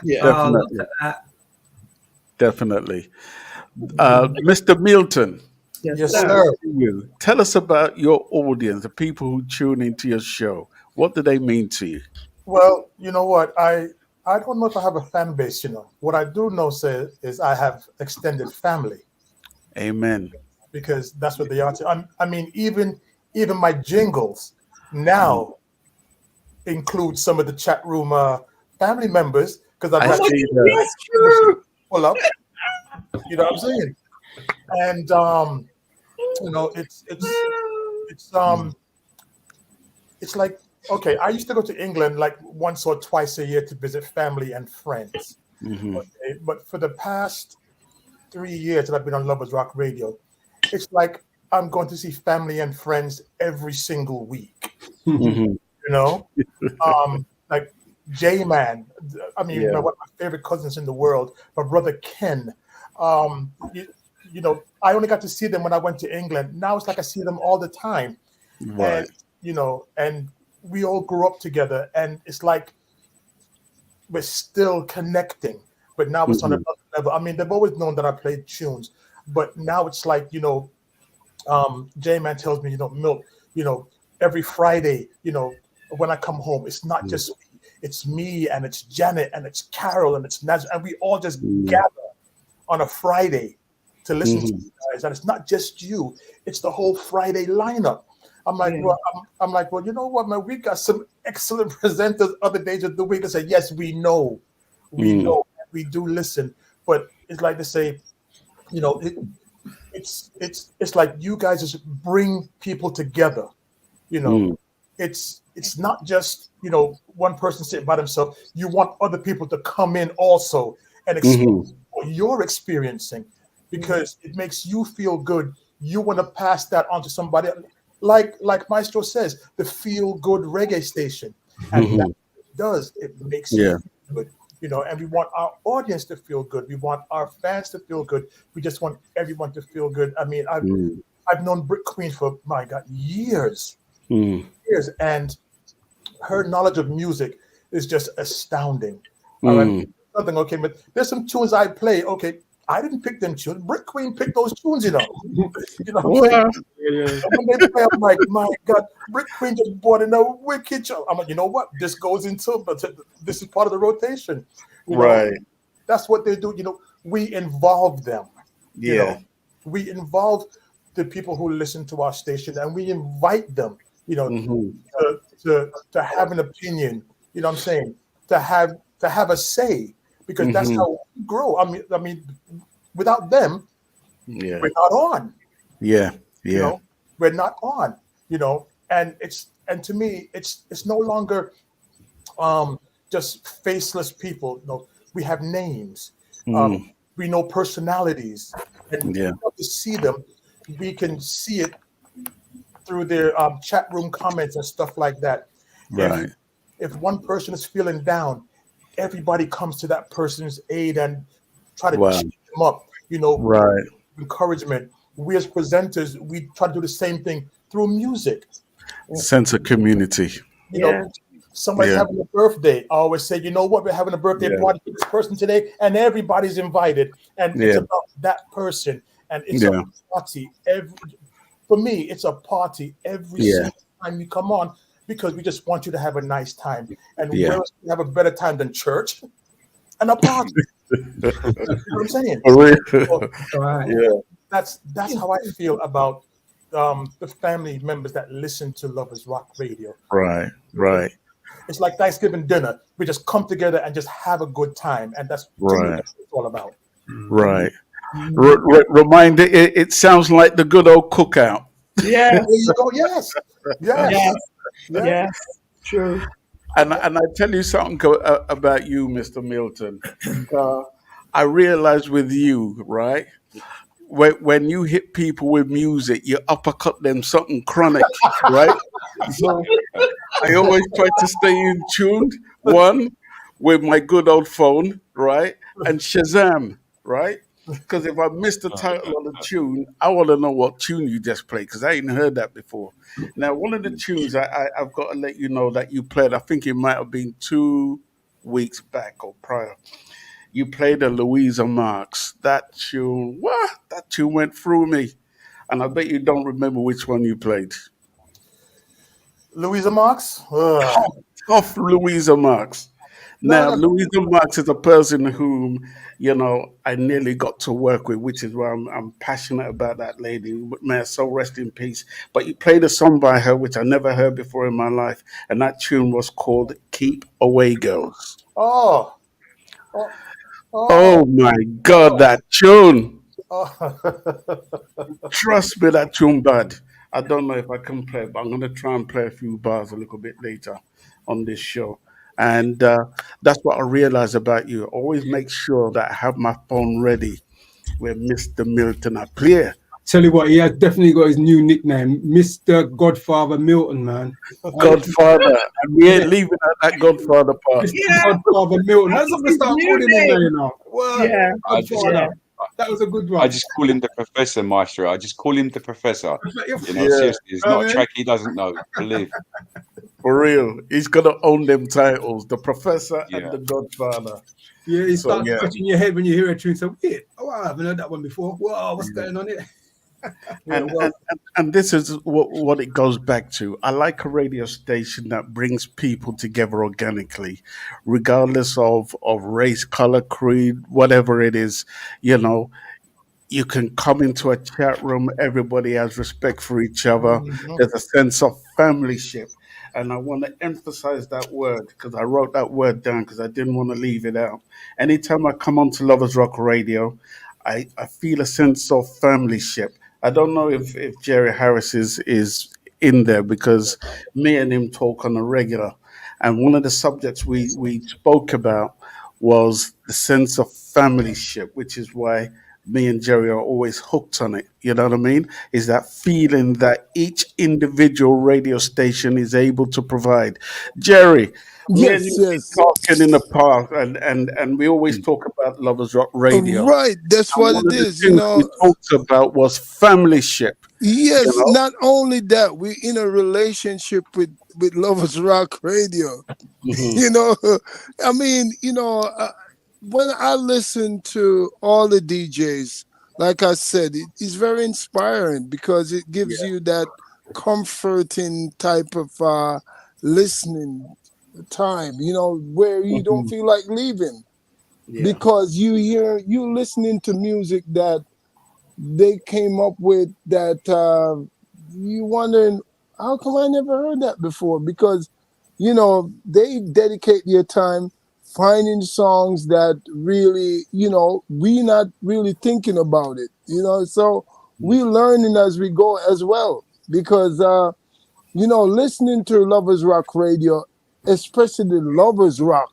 Yeah. Oh, look Definitely, at that. definitely. Mr. Milton, Yes, sir. sir. you tell us about your audience, the people who tune into your show. What do they mean to you? Well, you know what? I don't know if I have a fan base. You know what I do know is I have extended family, Amen. because that's what they are. I mean, even my jingles now include some of the chat room family members, because I've I got see that. Yes, true. pull up. You know what I'm saying? And you know, it's like, okay, I used to go to England like once or twice a year to visit family and friends. Mhm. Okay? But for the past 3 years that I've been on Lovers Rock Radio, it's like I'm going to see family and friends every single week. Mhm. You know, like J-Man. I mean, Yeah. one of my favorite cousins in the world, my brother Ken. You know, I only got to see them when I went to England. Now it's like I see them all the time. Right. And you know, and we all grew up together, and it's like we're still connecting, but now it's on Mhm. another level. I mean, they've always known that I played tunes, but now it's like, you know, J-Man tells me, you know, Milt, you know, every Friday, you know, when I come home, it's not just me, it's me and it's Janet and it's Carol and it's Naz, and we all just gather on a Friday to listen to you guys. And it's not just you, it's the whole Friday lineup. I'm like, well, I'm like, well, you know what, man, we got some excellent presenters other days of the week and say, yes, we know, we do listen, but it's like to say, you know, it's like you guys just bring people together, you know. It's not just, you know, one person sitting by themselves. You want other people to come in also and experience what you're experiencing, because it makes you feel good. You want to pass that on to somebody, like Maestro says, the feel good reggae station, and that does, it makes you feel good, you know. And we want our audience to feel good. We want our fans to feel good. We just want everyone to feel good. I mean, I've known Brick Queen for, my God, years, and her knowledge of music is just astounding. All right, something, okay, but there's some tunes I play. Okay, I didn't pick them tunes. Brick Queen picked those tunes, you know. You know what I'm saying? And when they play, I'm like, my God, Brick Queen just brought in a wicked show. I'm like, you know what? This goes into, but this is part of the rotation. You know? That's what they do. You know, we involve them. You know, we involve the people who listen to our station, and we invite them, you know, to have an opinion. You know what I'm saying? To have a say, because that's how we grow. I mean, without them, we're not on. You know, we're not on. You know, and to me, it's no longer just faceless people. You know, we have names. We know personalities, and to see them, we can see it through their chat room comments and stuff like that. Right. If one person is feeling down, everybody comes to that person's aid and try to cheer them up, you know, encouragement. We as presenters, we try to do the same thing through music. Sense of community. You know, somebody's having a birthday. I always say, you know what, we're having a birthday party for this person today, and everybody's invited. And it's about that person. And it's a party. For me, it's a party every single time you come on, because we just want you to have a nice time. And where else do you have a better time than church and a party? You know what I'm saying? So, that's how I feel about the family members that listen to Lovers Rock Radio. Right, right, It's like Thanksgiving dinner. We just come together and just have a good time, and that's to me, right, that's what it's all about. right. Remind it sounds like the good old cookout. Yes, There you go. Yes, yes, yes, yes. yes. True. And I tell you something about you, Mr. Milton. I realize with you, right? When you hit people with music, you uppercut them something chronic, right? So I always try to stay in tune. One with my good old phone, right? And Shazam, right? Because if I miss the title of the tune, I want to know what tune you just played because I ain't heard that before. Now, one of the tunes I've got to let you know that you played, I think it might have been 2 weeks back or prior. You played a Louisa Marks. That tune, what? That tune went through me. And I bet you don't remember which one you played. Louisa Marks. Off Louisa Marks. Now, No, no. Louisa Marks is a person whom, I nearly got to work with, which is why I'm passionate about that lady. May her soul rest in peace. But you played a song by her, which I never heard before in my life. And that tune was called Keep Away Girls. Oh, oh, Oh oh, my God, that tune. oh. Trust me, that tune bad. I don't know if I can play it, but I'm going to try and play a few bars a little bit later on this show. And that's what I realize about you. Always make sure that I have my phone ready where Mr. Milton appear. Tell you what, he has definitely got his new nickname, Mr. Godfather Milton, man. Godfather. And we ain't Yeah, leaving out that Godfather part. Mr. Yeah, Godfather Milton. That's what we his start new calling him now, name. you know. What? Yeah, I just yeah. Godfather. That was a good I one. just call him the Professor, Maestro. I just call him the Professor. Yeah. Yeah, Seriously, it's not a track he doesn't know. Believe. for real. He's going to own them titles, the Professor and Yeah. the Godfather. Yeah, you So, start yeah. scratching your head when you hear a tune. So weird. Oh, I haven't heard that one before. Whoa, what's going on here? Yeah, And, well, and this is what it goes back to. I like a radio station that brings people together organically, regardless of race, color, creed, whatever it is. You know, you can come into a chat room, everybody has respect for each other. Mhm. There's a sense of familyship. And I want to emphasize that word because I wrote that word down because I didn't want to leave it out. Anytime I come onto Lovers Rock Radio, I feel a sense of familyship. I don't know if Jerry Harris is in there because me and him talk on a regular. And one of the subjects we spoke about was the sense of familyship, which is why me and Jerry are always hooked on it. You know what I mean? Is that feeling that each individual radio station is able to provide. Jerry, me and Yes, you been yes. talking in the past, and we always talk about Lovers Rock Radio. Right. That's And what one it of the is. things we talked about was familyship. You Yes, know. not only that, we're in a relationship with Lovers Rock Radio. Hmm. You know, I mean, when I listen to all the DJs, like I said, it's very inspiring because it gives Yeah. you that comforting type of listening time, where you don't Hmm. feel like leaving Yeah. because you listening to music that they came up with that you wondering how come I never heard that before because they dedicate their time finding songs that really we not really thinking about it so we learning as we go as well because listening to Lovers Rock Radio, especially the Lovers Rock,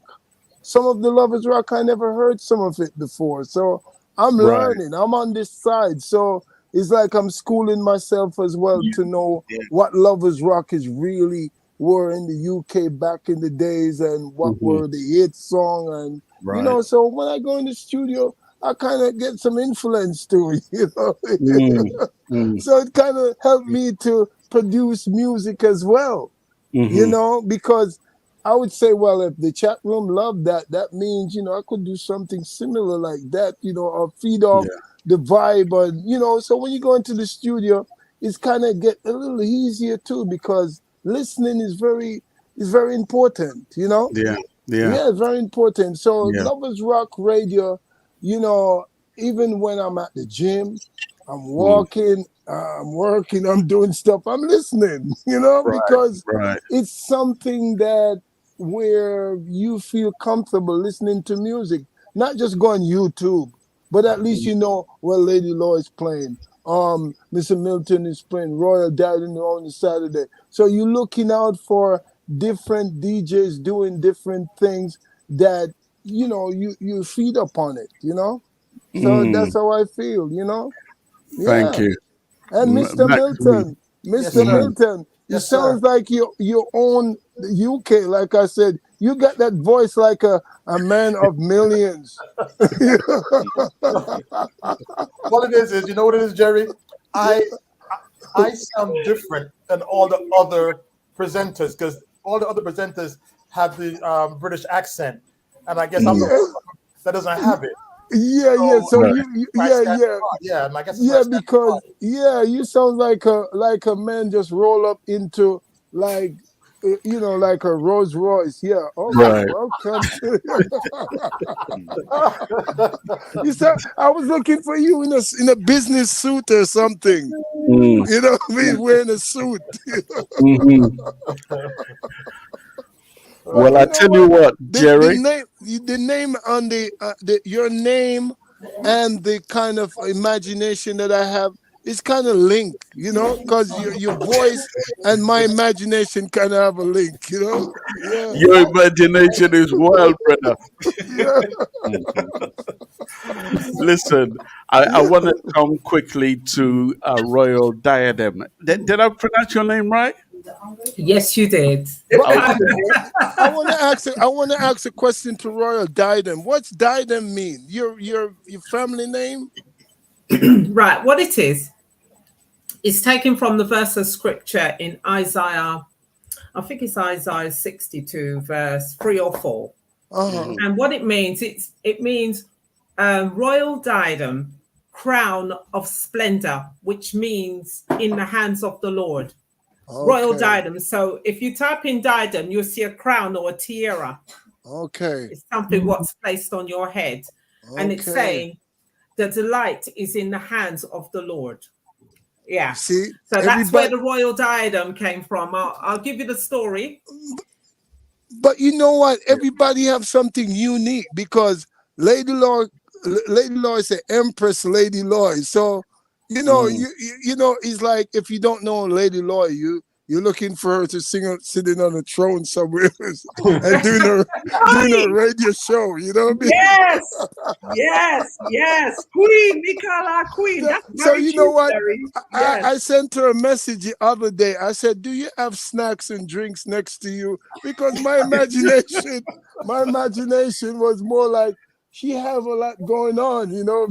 some of the Lovers Rock I never heard some of it before, so I'm Right. learning. I'm on this side, so it's like I'm schooling myself as well to know Yeah. what Lovers Rock is really were in the UK back in the days and what Hmm. were the hit song and Right. so when I go in the studio I kind of get some influence too, Mm. Mm. so it kind of helped me to produce music as well, Hmm. because I would say, well, if the chat room loved that, that means, I could do something similar like that, or feed off Yeah. the vibe. And, so when you go into the studio, it's kind of get a little easier too, because listening is very important, Yeah. Yeah. Yeah, very important. So Yeah. Lovers Rock Radio, even when I'm at the gym I'm walking, I'm working, I'm doing stuff, I'm listening, because Right. it's something that where you feel comfortable listening to music, not just go on YouTube, but at least well, Lady Law is playing. Mr. Milton is playing. Royal died on Saturday. So you're looking out for different DJs doing different things that you feed upon it, So that's how I feel, Thank Yeah. you. And Mr. Maxine. Milton, Yes, Mr. sir. Milton, you Yes, sir. sounds like you own the UK. Like I said, you got that voice like a man of millions. What it is, you know what it is, Jerry? I sound different than all the other presenters because all the other presenters have the British accent, and I guess I'm the one that doesn't have it. Yeah. So Right. Yeah, and I guess because you sound like a man just roll up into like like a Rolls Royce. Yeah. Okay. Right. Welcome to. You said I was looking for you in a business suit or something. Mm. You know what I mean? Wearing a suit. Mhm. But Well, I tell you what, Jerry. the name on your name and the kind of imagination that I have is kind of linked, because your voice and my imagination kind of have a link, Yeah. Your imagination is wild, brother. Yeah. Listen, I want to come quickly to Royal Diadem. Did I pronounce your name right? Yes, you did. But I want to ask a question to Royal Diadem. What's Diadem mean? Your family name? Right. What it is, it's taken from the verse of scripture in Isaiah. I think it's Isaiah 62, verse 3 or 4. Uh-huh. And what it means, it means royal diadem, crown of splendor, which means in the hands of the Lord. Okay. Royal diadem. So if you type in diadem, you'll see a crown or a tiara. Okay. It's something what's placed on your head. And it's saying the delight is in the hands of the Lord. Yeah. See, so that's where the royal diadem came from. I'll give you the story. But you know what? Everybody have something unique because Lady Law is the Empress Lady Law. So you know, it's like if you don't know Lady Law, you're looking for her to sitting on a throne somewhere and doing a radio show. You know what I mean? Yes. Queen, we call her Queen. That's So you know what? Yes. I sent her a message the other day. I said, "Do you have snacks and drinks next to you?" Because my imagination was more like she have a lot going on. You know.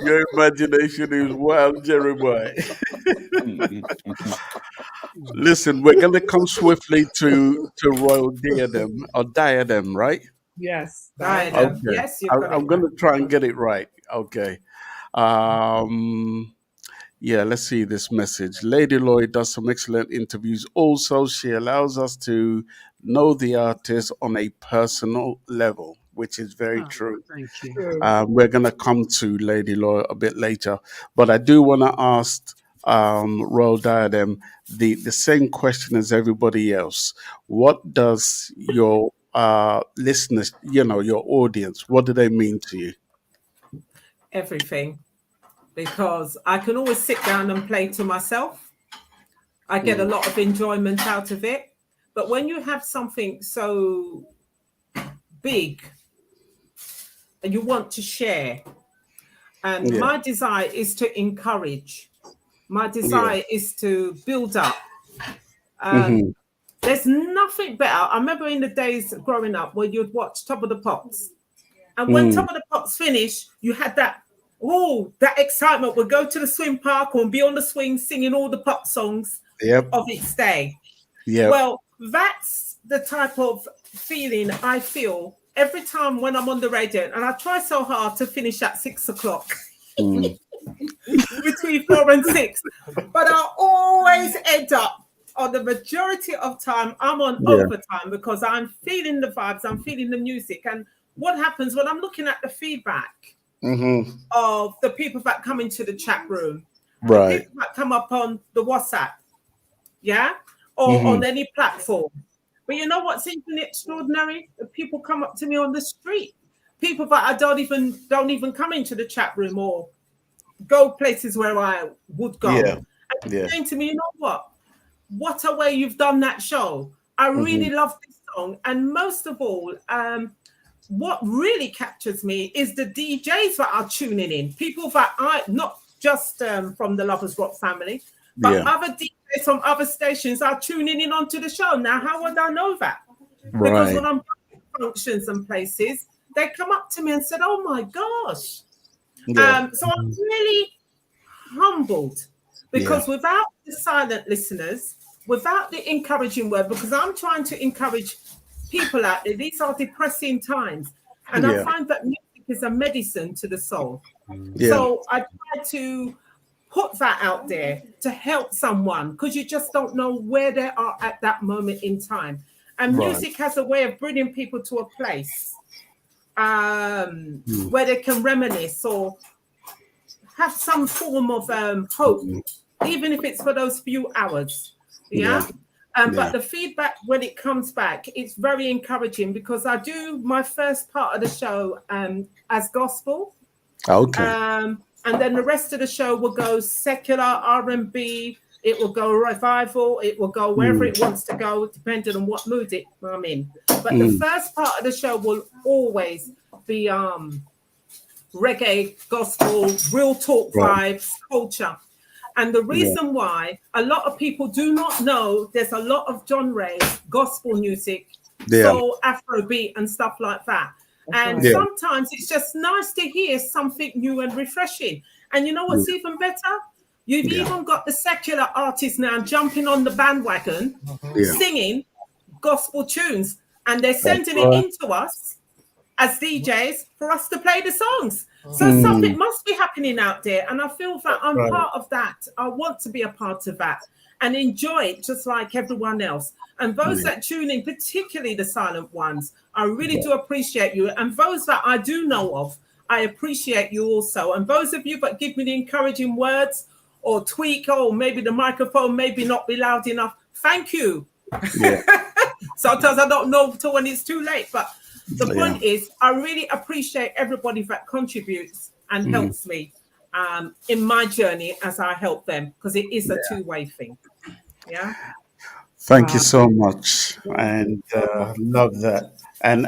Your imagination is wild, Jeremiah. Listen, we're going to come swiftly to Royal Diadem, right? Yes. Diadem. Okay. Yes, you've got I'm going to try and get it right. Okay. Yeah, let's see this message. Lady Lloyd does some excellent interviews. Also, she allows us to know the artist on a personal level, which is very true. Thank you. We're going to come to Lady Lloyd a bit later, but I do want to ask Royal Diadem the same question as everybody else. What does your listeners, your audience, what do they mean to you? Everything. Because I can always sit down and play to myself. I get a lot of enjoyment out of it. But when you have something so big and you want to share, and my desire is to encourage. My desire is to build up. There's nothing better. I remember in the days growing up where you'd watch Top of the Pops. And when Top of the Pops finished, you had that excitement. Would go to the swing park or be on the swing singing all the pop songs of its day. Well, that's the type of feeling I feel every time when I'm on the radio. And I try so hard to finish at 6 o'clock. Between 4 and 6. But I always end up on the majority of time, I'm on overtime because I'm feeling the vibes, I'm feeling the music. And what happens when I'm looking at the feedback? of the people that come into the chat room, the Right. people that come up on the WhatsApp, yeah, or on any platform. But you know what's even extraordinary? The people come up to me on the street, people that I don't even come into the chat room or go places where I would go. Yeah. And Yeah. saying to me, you know what a way you've done that show. I really love this song. And most of all, what really captures me is the DJs that are tuning in. People that I, not just from the Lovers Rock family, but other DJs from other stations are tuning in onto the show. Now, how would I know that? Because Right. when I'm going to functions and places, they come up to me and said, oh my gosh. Yeah. So I'm really humbled because without the silent listeners, without the encouraging word, because I'm trying to encourage people out there, these are depressing times. And I find that music is a medicine to the soul. So I try to put that out there to help someone because you just don't know where they are at that moment in time. And music has a way of bringing people to a place where they can reminisce or have some form of hope, even if it's for those few hours. But the feedback when it comes back, it's very encouraging because I do my first part of the show as gospel. Okay. And then the rest of the show will go secular, R&B, it will go revival, it will go wherever it wants to go, depending on what mood I'm in. But the first part of the show will always be reggae, gospel, real talk vibes, culture. And the reason why a lot of people do not know there's a lot of genre, gospel music, soul, Afrobeat, and stuff like that. And sometimes it's just nice to hear something new and refreshing. And you know what's even better? You've even got the secular artists now jumping on the bandwagon, singing gospel tunes, and they're sending it into us as DJs for us to play the songs. So something must be happening out there. And I feel that I'm part of that. I want to be a part of that and enjoy it just like everyone else. And those that tune in, particularly the silent ones, I really do appreciate you. And those that I do know of, I appreciate you also. And those of you that give me the encouraging words or tweak, or maybe the microphone maybe not be loud enough, thank you. Sometimes I don't know till when it's too late, but the point is, I really appreciate everybody that contributes and helps me in my journey as I help them, because it is a two-way thing. Yeah. Thank you so much, and love that. And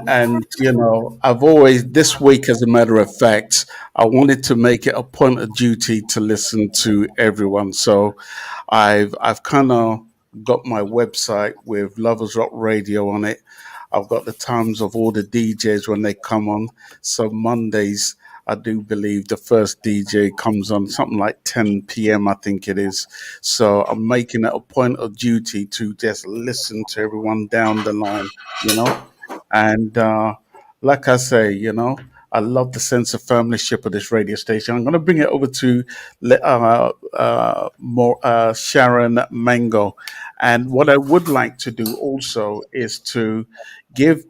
you know, I've always this week, as a matter of fact, I wanted to make it a point of duty to listen to everyone. So, I've kind of got my website with Lovers Rock Radio on it. I've got the times of all the DJs when they come on. So Mondays, I do believe the first DJ comes on something like 10 p.m. I think it is. So I'm making it a point of duty to just listen to everyone down the line, you know. And like I say, you know, I love the sense of familyship of this radio station. I'm going to bring it over to Sharon Mango. And what I would like to do also is to give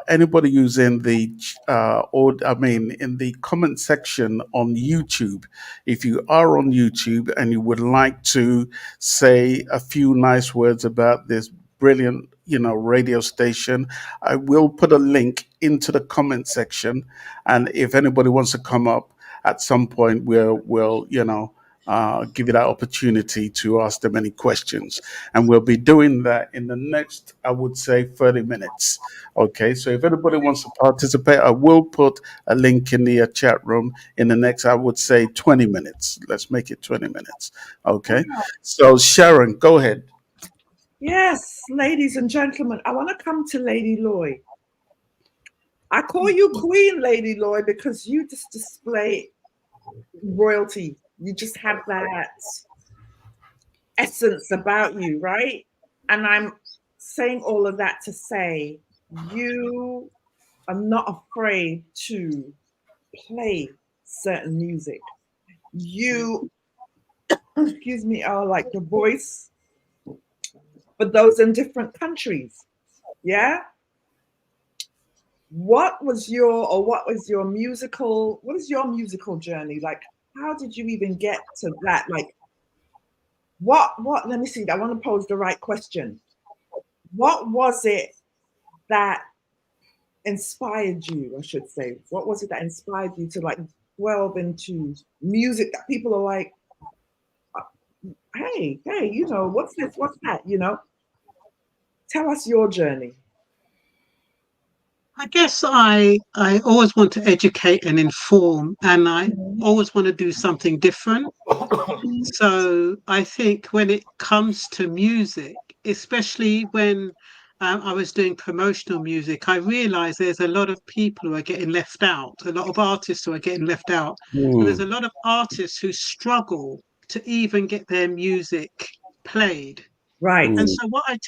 anybody who's in the in the comment section on YouTube, if you are on YouTube and you would like to say a few nice words about this brilliant, you know, radio station, I will put a link into the comment section, and if anybody wants to come up at some point, we'll you know, give you that opportunity to ask them any questions. And we'll be doing that in the next, I would say, 30 minutes. Okay, so if anybody wants to participate, I will put a link in the chat room in the next, I would say, 20 minutes. Let's make it 20 minutes. Okay, so Sharon, go ahead. Yes, ladies and gentlemen, I want to come to Lady Loy. I call you Queen, Lady Loy, because you just display royalty. You just have that essence about you, right? And I'm saying all of that to say you are not afraid to play certain music. You, excuse me, are like the voice for those in different countries. Yeah? what is your musical journey? Like, how did you even get to that? Like, what, let me see, I want to pose the right question. What was it that inspired you, I should say? What was it that inspired you to like delve into music that people are like, hey, you know, what's this? What's that? You know, tell us your journey. I guess I always want to educate and inform, and I always want to do something different. So I think when it comes to music, especially when I was doing promotional music, I realized there's a lot of people who are getting left out, a lot of artists who are getting left out. And there's a lot of artists who struggle to even get their music played. Right. And so what I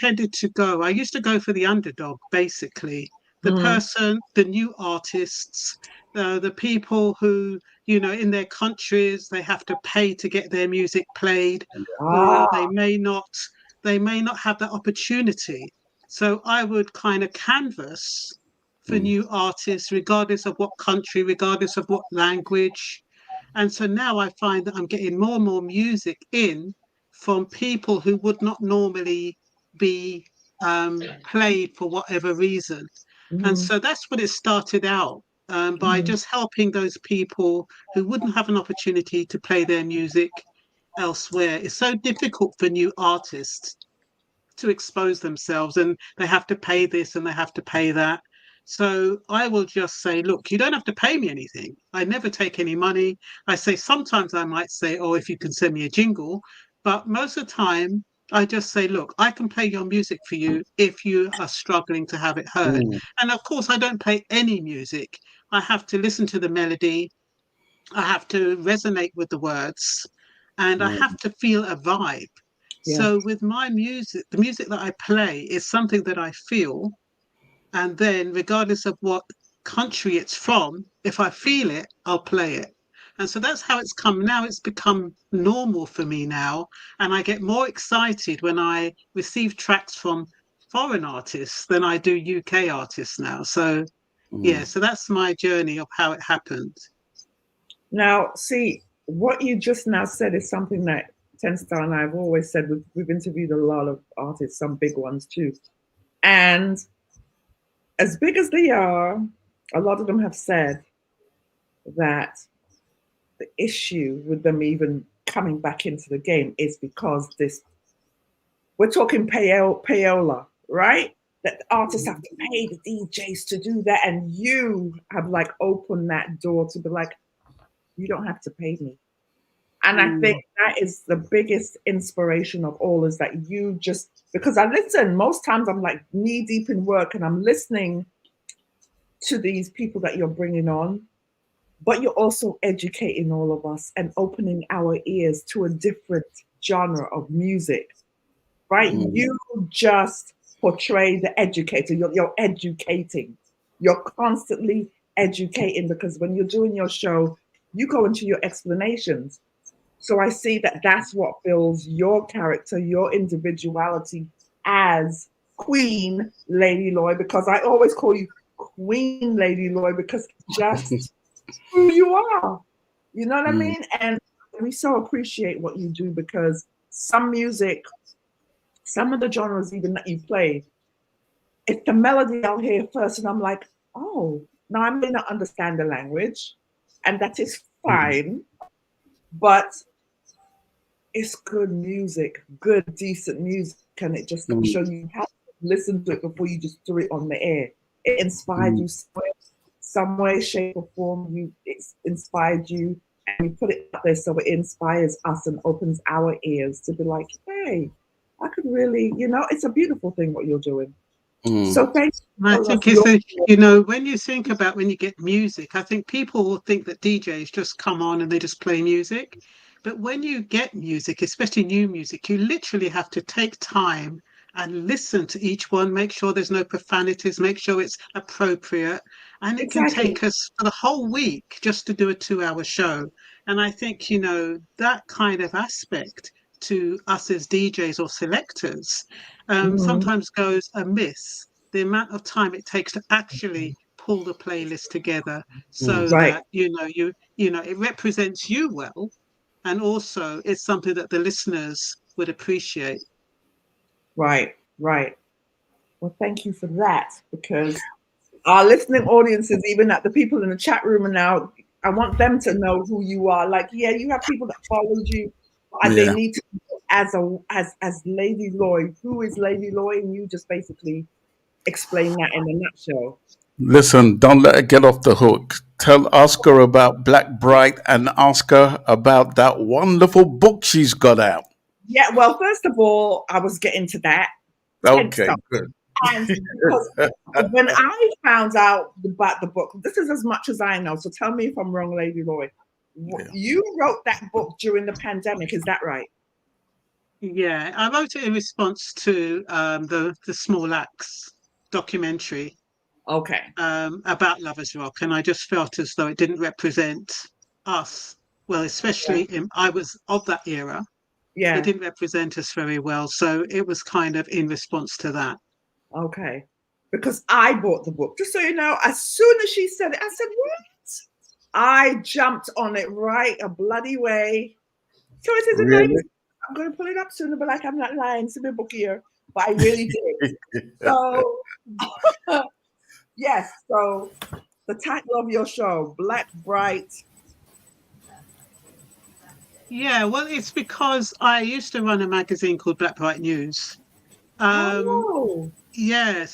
used to go for the underdog, basically. The person, the new artists, the people who, you know, in their countries, they have to pay to get their music played, or they may not have that opportunity. So I would kind of canvas for new artists, regardless of what country, regardless of what language. And so now I find that I'm getting more and more music in from people who would not normally be played for whatever reason. And so that's what it started out, by just helping those people who wouldn't have an opportunity to play their music elsewhere. It's so difficult for new artists to expose themselves, and they have to pay this and they have to pay that. So I will just say, look, you don't have to pay me anything. I never take any money. I say sometimes I might say, oh, if you can send me a jingle, but most of the time I just say, look, I can play your music for you if you are struggling to have it heard. And of course, I don't play any music. I have to listen to the melody. I have to resonate with the words, and I have to feel a vibe. Yeah. So with my music, the music that I play is something that I feel. And then regardless of what country it's from, if I feel it, I'll play it. And so that's how it's come. Now it's become normal for me now. And I get more excited when I receive tracks from foreign artists than I do UK artists now. So, yeah, so that's my journey of how it happened. Now, see, what you just now said is something that Tenstar and I have always said. We've interviewed a lot of artists, some big ones too. And as big as they are, a lot of them have said that the issue with them even coming back into the game is because we're talking payola, right? That the artists have to pay the DJs to do that. And you have like opened that door to be like, you don't have to pay me. And I think that is the biggest inspiration of all, is that you just, because I listen, most times I'm like knee deep in work and I'm listening to these people that you're bringing on, but you're also educating all of us and opening our ears to a different genre of music, right? You just portray the educator. You're educating. You're constantly educating, because when you're doing your show, you go into your explanations. So I see that that's what builds your character, your individuality as Queen Lady Lloyd, because I always call you Queen Lady Lloyd, because just who you are. You know what I mean? And we so appreciate what you do, because some music, some of the genres even that you play, it's the melody I'll hear first and I'm like, oh, now I may not understand the language, and that is fine, but it's good music, good, decent music, and it just shows you have to listen to it before you just throw it on the air. It inspired you some way, shape, or form. It's inspired you, and you put it out there so it inspires us and opens our ears to be like, hey, I could really, it's a beautiful thing what you're doing. So thank you. I think it's when you think about when you get music, I think people will think that DJs just come on and they just play music. But when you get music, especially new music, you literally have to take time and listen to each one, make sure there's no profanities, make sure it's appropriate. And it can take us for the whole week just to do a 2-hour show. And I think, that kind of aspect to us as DJs or selectors sometimes goes amiss. The amount of time it takes to actually pull the playlist together so Right. that it represents you well, and also it's something that the listeners would appreciate. Right. Well, thank you for that, because our listening audiences, even at the people in the chat room, and now I want them to know who you are. Like, yeah, you have people that followed you, and they Yeah. need to know as Lady Lloyd. Who is Lady Lloyd? And you just basically explain that in a nutshell. Listen, don't let her get off the hook. Ask her about Black Bright and ask her about that wonderful book she's got out. Yeah. Well, first of all, I was getting to that. Tense Okay, stuff. good. And because when I found out about the book, this is as much as I know. So tell me if I'm wrong, Lady Lloyd. Yeah. You wrote that book during the pandemic, is that right? Yeah, I wrote it in response to the Small Axe documentary Okay. about Lovers Rock, and I just felt as though it didn't represent us well, especially I was of that era. Yeah. It didn't represent us very well, so it was kind of in response to that. Okay. Because I bought the book. Just so you know, as soon as she said it, I said, what? I jumped on it right a bloody way. So it is a Really? nice. I'm going to pull it up soon, but like I'm not lying. It's a big book here. But I really did. So, yes. So the title of your show, Black Bright. Yeah, well, it's because I used to run a magazine called Black Bright News. Yeah,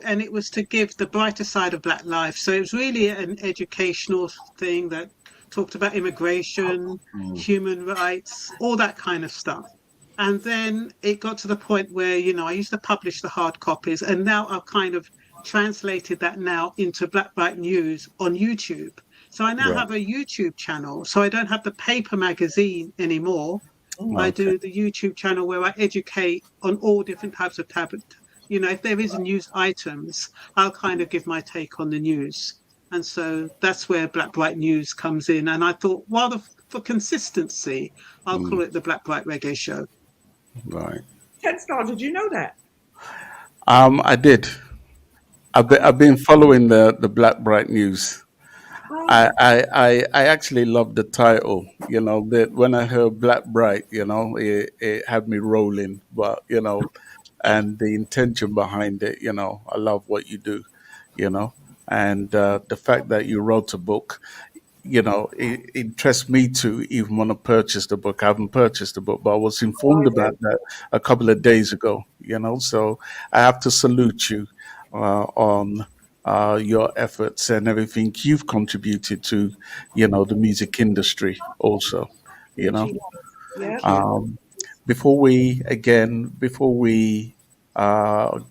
and it was to give the brighter side of Black life. So it was really an educational thing that talked about immigration, human rights, all that kind of stuff. And then it got to the point where, I used to publish the hard copies, and now I've kind of translated that now into Black Bright News on YouTube. So I now have a YouTube channel. So I don't have the paper magazine anymore. I do the YouTube channel where I educate on all different types of tablets. If there is news items, I'll kind of give my take on the news. And so that's where Black Bright News comes in. And I thought, for consistency, I'll call it the Black Bright Reggae Show. Right. Ted Star, did you know that? I did. I've been following the Black Bright News. I actually love the title. That when I heard Black Bright, it had me rolling. But and the intention behind it, I love what you do. And the fact that you wrote a book, it interests me to even want to purchase the book. I haven't purchased the book, but I was informed about that a couple of days ago. So I have to salute you on your efforts and everything you've contributed to, the music industry also, Yeah. Before we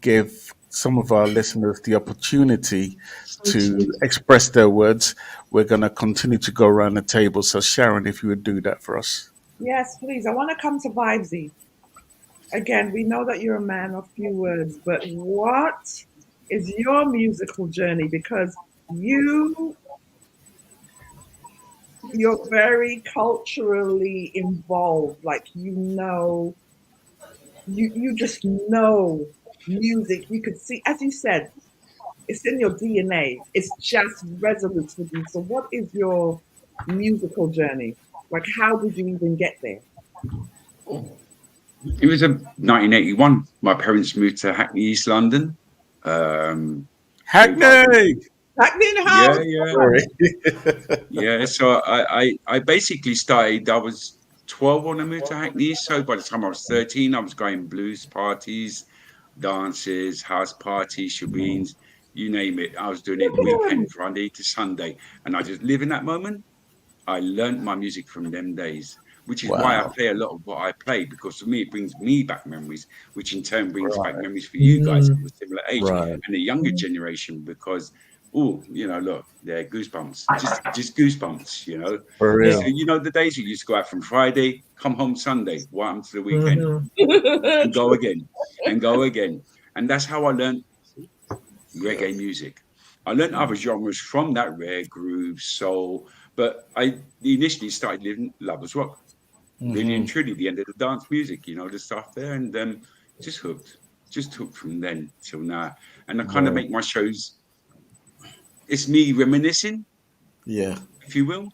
give some of our listeners the opportunity to express their words, we're going to continue to go around the table. So Sharon, if you would do that for us. Yes, please. I want to come to Vibesy. Again, we know that you're a man of few words, but what is your musical journey? Because you're very culturally involved. Like, you just know music. You could see, as you said, it's in your DNA. It's just resolute with you. So what is your musical journey? Like, how did you even get there? It was 1981. My parents moved to Hackney, East London. Hackney! Hackney in the house! Yeah, so I basically started, I was 12 when I moved to Hackney. So by the time I was 13, I was going blues parties, dances, house parties, shebeens, you name it. I was doing it weekend, Friday to Sunday. And I just live in that moment. I learned my music from them days, which is why I play a lot of what I play, because for me, it brings me back memories, which in turn brings back memories for you guys of a similar age and the younger generation, because, look, they're goosebumps, just goosebumps, For real. So, the days you used to go out from Friday, come home Sunday, what happened to the weekend? And go again, and go again. And that's how I learned reggae music. I learned other genres from that, rare, groove, soul, but I initially started living Lovers Rock. Really and truly the end of the dance music, the stuff there, and just hooked from then till now. And I kind of make my shows it's me reminiscing, Yeah. if you will,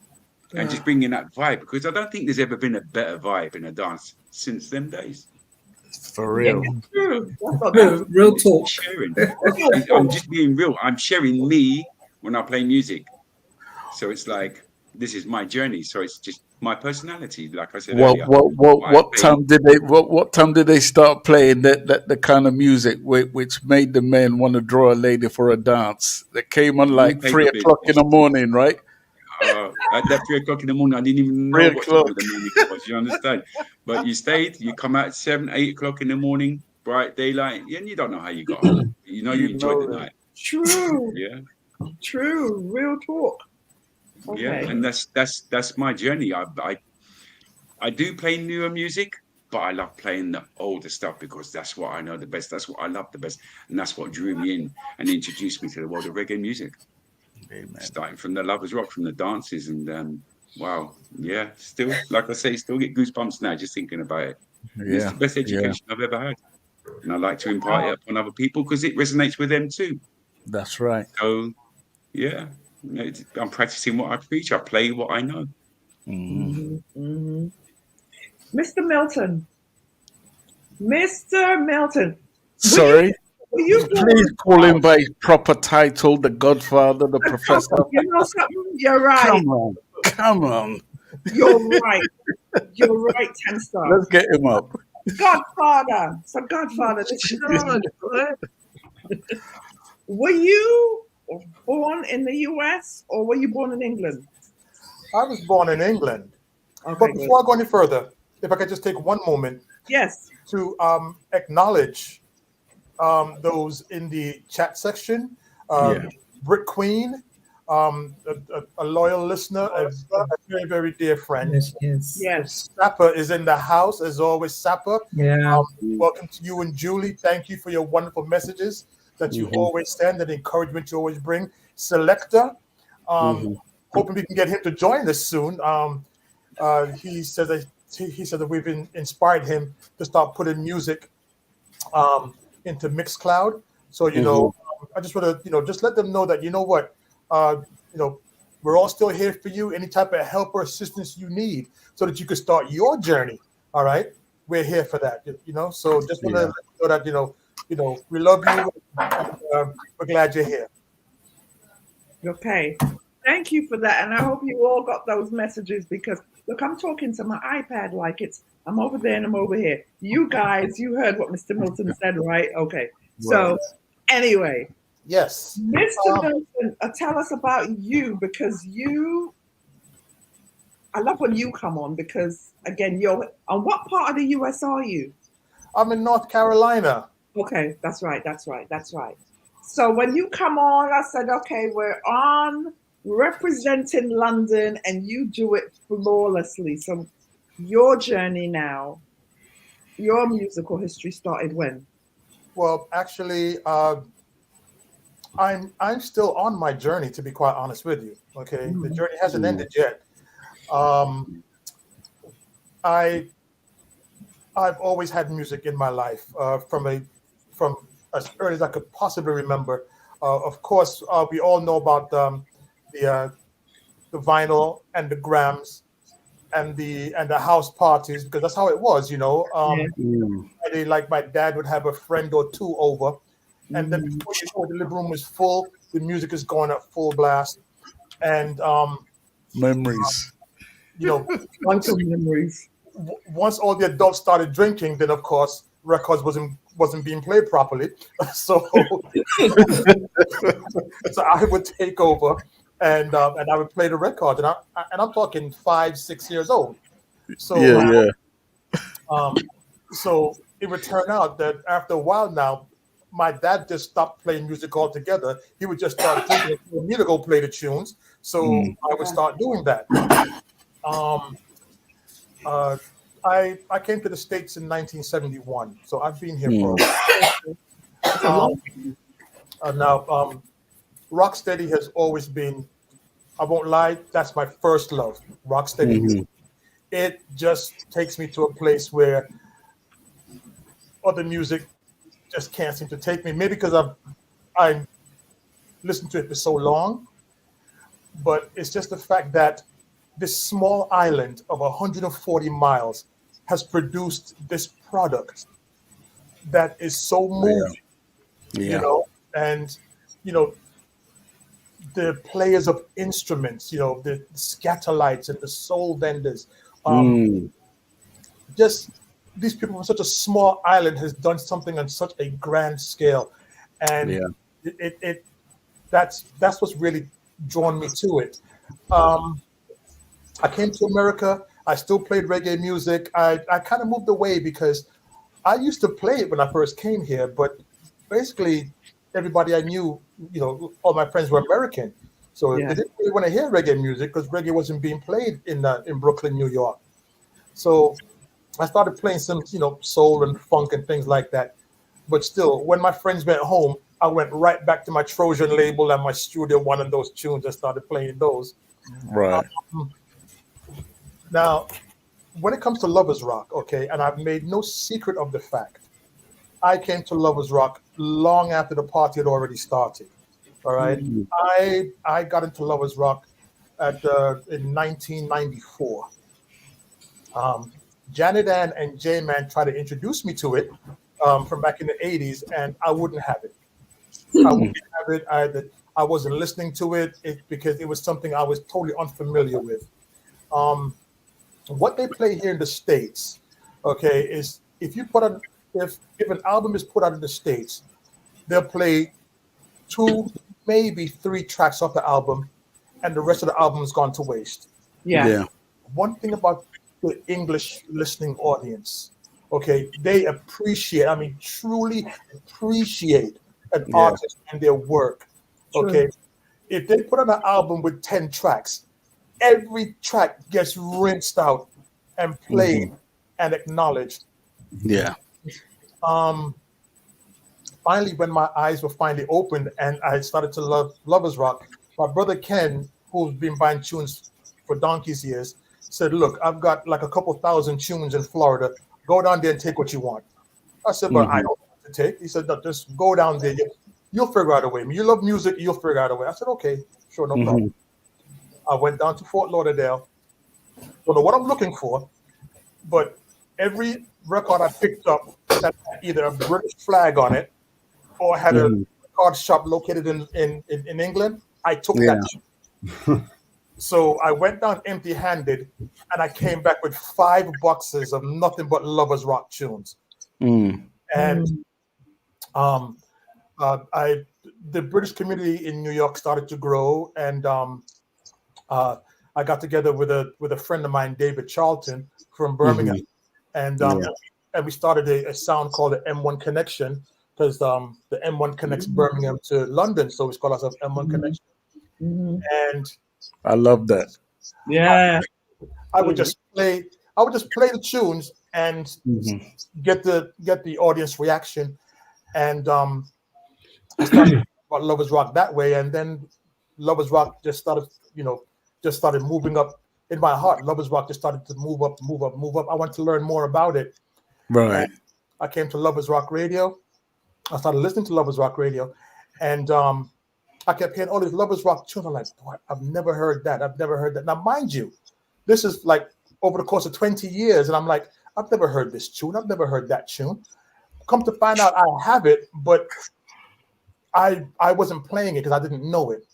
and just bringing that vibe, because I don't think there's ever been a better vibe in a dance since them days. For Yeah, real. true. That's what that's Real talk. Sharing. I'm just being real. I'm sharing me when I play music. So it's like, this is my journey. So it's just my personality, like I said What earlier. what what What I what play, time did they what time did they start playing that the kind of music which made the men want to draw a lady for a dance? That came on you like pay three the bills, o'clock in boss. the morning, right? At that 3 o'clock in the morning, I didn't even know 3 what time o'clock. of the morning it was. You understand? But you stayed. You come out at 7, 8 o'clock in the morning, bright daylight, and you don't know how you got home. You know you You enjoyed know the that. night. true. Yeah, True. Real talk. yeah, Okay. and that's my journey. I do play newer music, but I love playing the older stuff because that's what I know the best. That's what I love the best, and that's what drew me in and introduced me to the world of reggae music. Amen. Starting from the Lovers Rock, from the dances, and wow, yeah, still, like I say, still get goosebumps now just thinking about it. And it's Yeah. the best Yeah. education I've ever had, and I like to impart it upon other people because it resonates with them too. That's right. So yeah, I'm practicing what I preach. I play what I know. Hmm. Mr. Milton. Mr. Milton. Were you Sorry. were you Please born? call him by his proper title, the Godfather, the Professor. You know something? You're right. Come on. Come on. You're right. You're right, 10 stars. Let's get him up. Godfather. So, Godfather, listen to me. God, what? Were you born in the US or were you born in England? I was born in England. Okay, But good. before I go any further, if I could just take one moment Yes. to acknowledge those in the chat section. Yeah. Brick Queen, a loyal listener, a very, very dear friend. Yes. Yes. Sapper is in the house, as always. Sapper, Yeah. welcome to you and Julie. Thank you for your wonderful messages that you always send and encouragement you always bring. Selector, hoping we can get him to join us soon. He said that we've inspired him to start putting music into Mixcloud. So I just want to just let them know that what we're all still here for you. Any type of help or assistance you need, so that you can start your journey. All right, we're here for that. So just want to let you know that we love you. And, we're glad you're here. Okay. Thank you for that. And I hope you all got those messages because, look, I'm talking to my iPad like I'm over there and I'm over here. You guys, you heard what Mr. Milton said, right? Okay. So, anyway. Yes. Mr. Milton, tell us about you because I love when you come on because, again, you're on what part of the US are you? I'm in North Carolina. Okay, that's right. So when you come on, I said, okay, we're on representing London and you do it flawlessly. So your journey now, your musical history started when? Well, actually, I'm still on my journey, to be quite honest with you. Okay, the journey hasn't ended yet. I've always had music in my life from as early as I could possibly remember. Of course, we all know about the vinyl and the grams and the house parties because that's how it was, Like my dad would have a friend or two over, and then before you know it, the living room is full. The music is going at full blast, and Memories. Memories. Once all the adults started drinking, then of course records wasn't being played properly. So I would take over and I would play the record, and I'm talking 5-6 years old. So so it would turn out that after a while now, my dad just stopped playing music altogether. He would just start drinking for me to go play the tunes. So I would start doing that. I came to the States in 1971, so I've been here for a while. Now, Rocksteady has always been, I won't lie, that's my first love, Rocksteady. It just takes me to a place where other music just can't seem to take me. Maybe because listened to it for so long, but it's just the fact that this small island of 140 miles has produced this product that is so moving, Yeah. and you know the players of instruments, the scatterlights and the soul vendors, just these people from such a small island has done something on such a grand scale, and it that's what's really drawn me to it. I came to America. I still played reggae music. I kind of moved away because I used to play it when I first came here, but basically everybody I knew, all my friends were American, so they didn't really want to hear reggae music because reggae wasn't being played in Brooklyn, New York. So I started playing some, soul and funk and things like that. But still, when my friends went home, I went right back to my Trojan label and my Studio One and those tunes and started playing those. Right. Now, when it comes to Lovers Rock, okay, and I've made no secret of the fact, I came to Lovers Rock long after the party had already started. All right, I got into Lovers Rock in 1994. Janet Ann and J-Man tried to introduce me to it from back in the 80s, and I wouldn't have it. I wouldn't have it. I wasn't listening to it because it was something I was totally unfamiliar with. What they play here in the States, okay, is if an album is put out in the States, they'll play 2, maybe 3 tracks off the album, and the rest of the album is gone to waste. Yeah. One thing about the English listening audience, okay, they truly appreciate an artist and their work. Okay, if they put on an album with 10 tracks, every track gets rinsed out and played and acknowledged. Yeah. Finally, when my eyes were finally opened and I started to love Lovers Rock, my brother Ken, who's been buying tunes for donkey's years, said, "Look, I've got like a couple thousand tunes in Florida. Go down there and take what you want." I said, "But I don't want to take." He said, "No, just go down there. You'll figure out a way. You love music, you'll figure out a way." I said, "Okay, sure, no problem." I went down to Fort Lauderdale. Don't know what I'm looking for, but every record I picked up that had either a British flag on it or had a record shop located in England, I took that. So I went down empty-handed, and I came back with 5 boxes of nothing but Lovers Rock tunes. And the British community in New York started to grow, and I got together with a friend of mine, David Charlton from Birmingham, and we started a sound called the M1 Connection, because the M1 connects Birmingham to London, so we call ourselves M1 Connection. And I love that. Yeah. I would just play the tunes and get the audience reaction, and I started about Lovers Rock that way, and then Lovers Rock just started moving up in my heart. Lovers Rock just started to move up. I wanted to learn more about it. Right. And I came to Lovers Rock Radio. I started listening to Lovers Rock Radio, and I kept hearing all these Lovers Rock tunes. I'm like, boy, I've never heard that. Now, mind you, this is like over the course of 20 years, and I'm like, I've never heard this tune. I've never heard that tune. Come to find out, I have it, but I wasn't playing it because I didn't know it.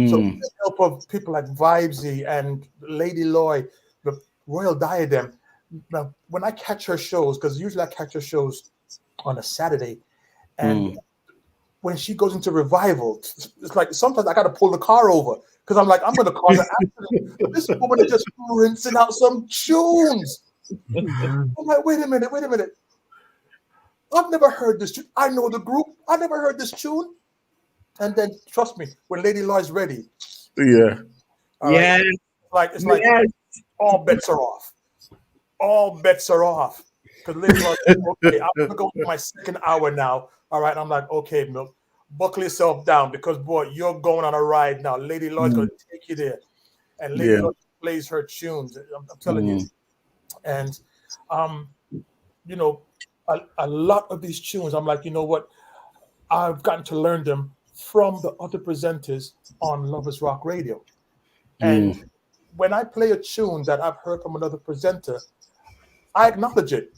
So with the help of people like Vibesy and Lady Loy, the Royal Diadem, now when I catch her shows, because usually I catch her shows on a Saturday, and when she goes into revival, it's like sometimes I got to pull the car over because I'm like, I'm going to cause an accident. This woman is just rinsing out some tunes. I'm like, wait a minute. I've never heard this tune. I know the group. I never heard this tune. And then, trust me, when Lady Loy's ready, Yeah. It's like all bets are off. All bets are off. Because Lady Loy, okay, I'm going to go to my second hour now. All right, I'm like, okay, Milk, buckle yourself down because, boy, you're going on a ride now. Lady Lloyd's going to take you there. And Lady Lloyd plays her tunes. I'm telling you. And, you know, a lot of these tunes, I'm like, you know what? I've gotten to learn them from the other presenters on Lovers Rock Radio. And when I play a tune that I've heard from another presenter, I acknowledge it.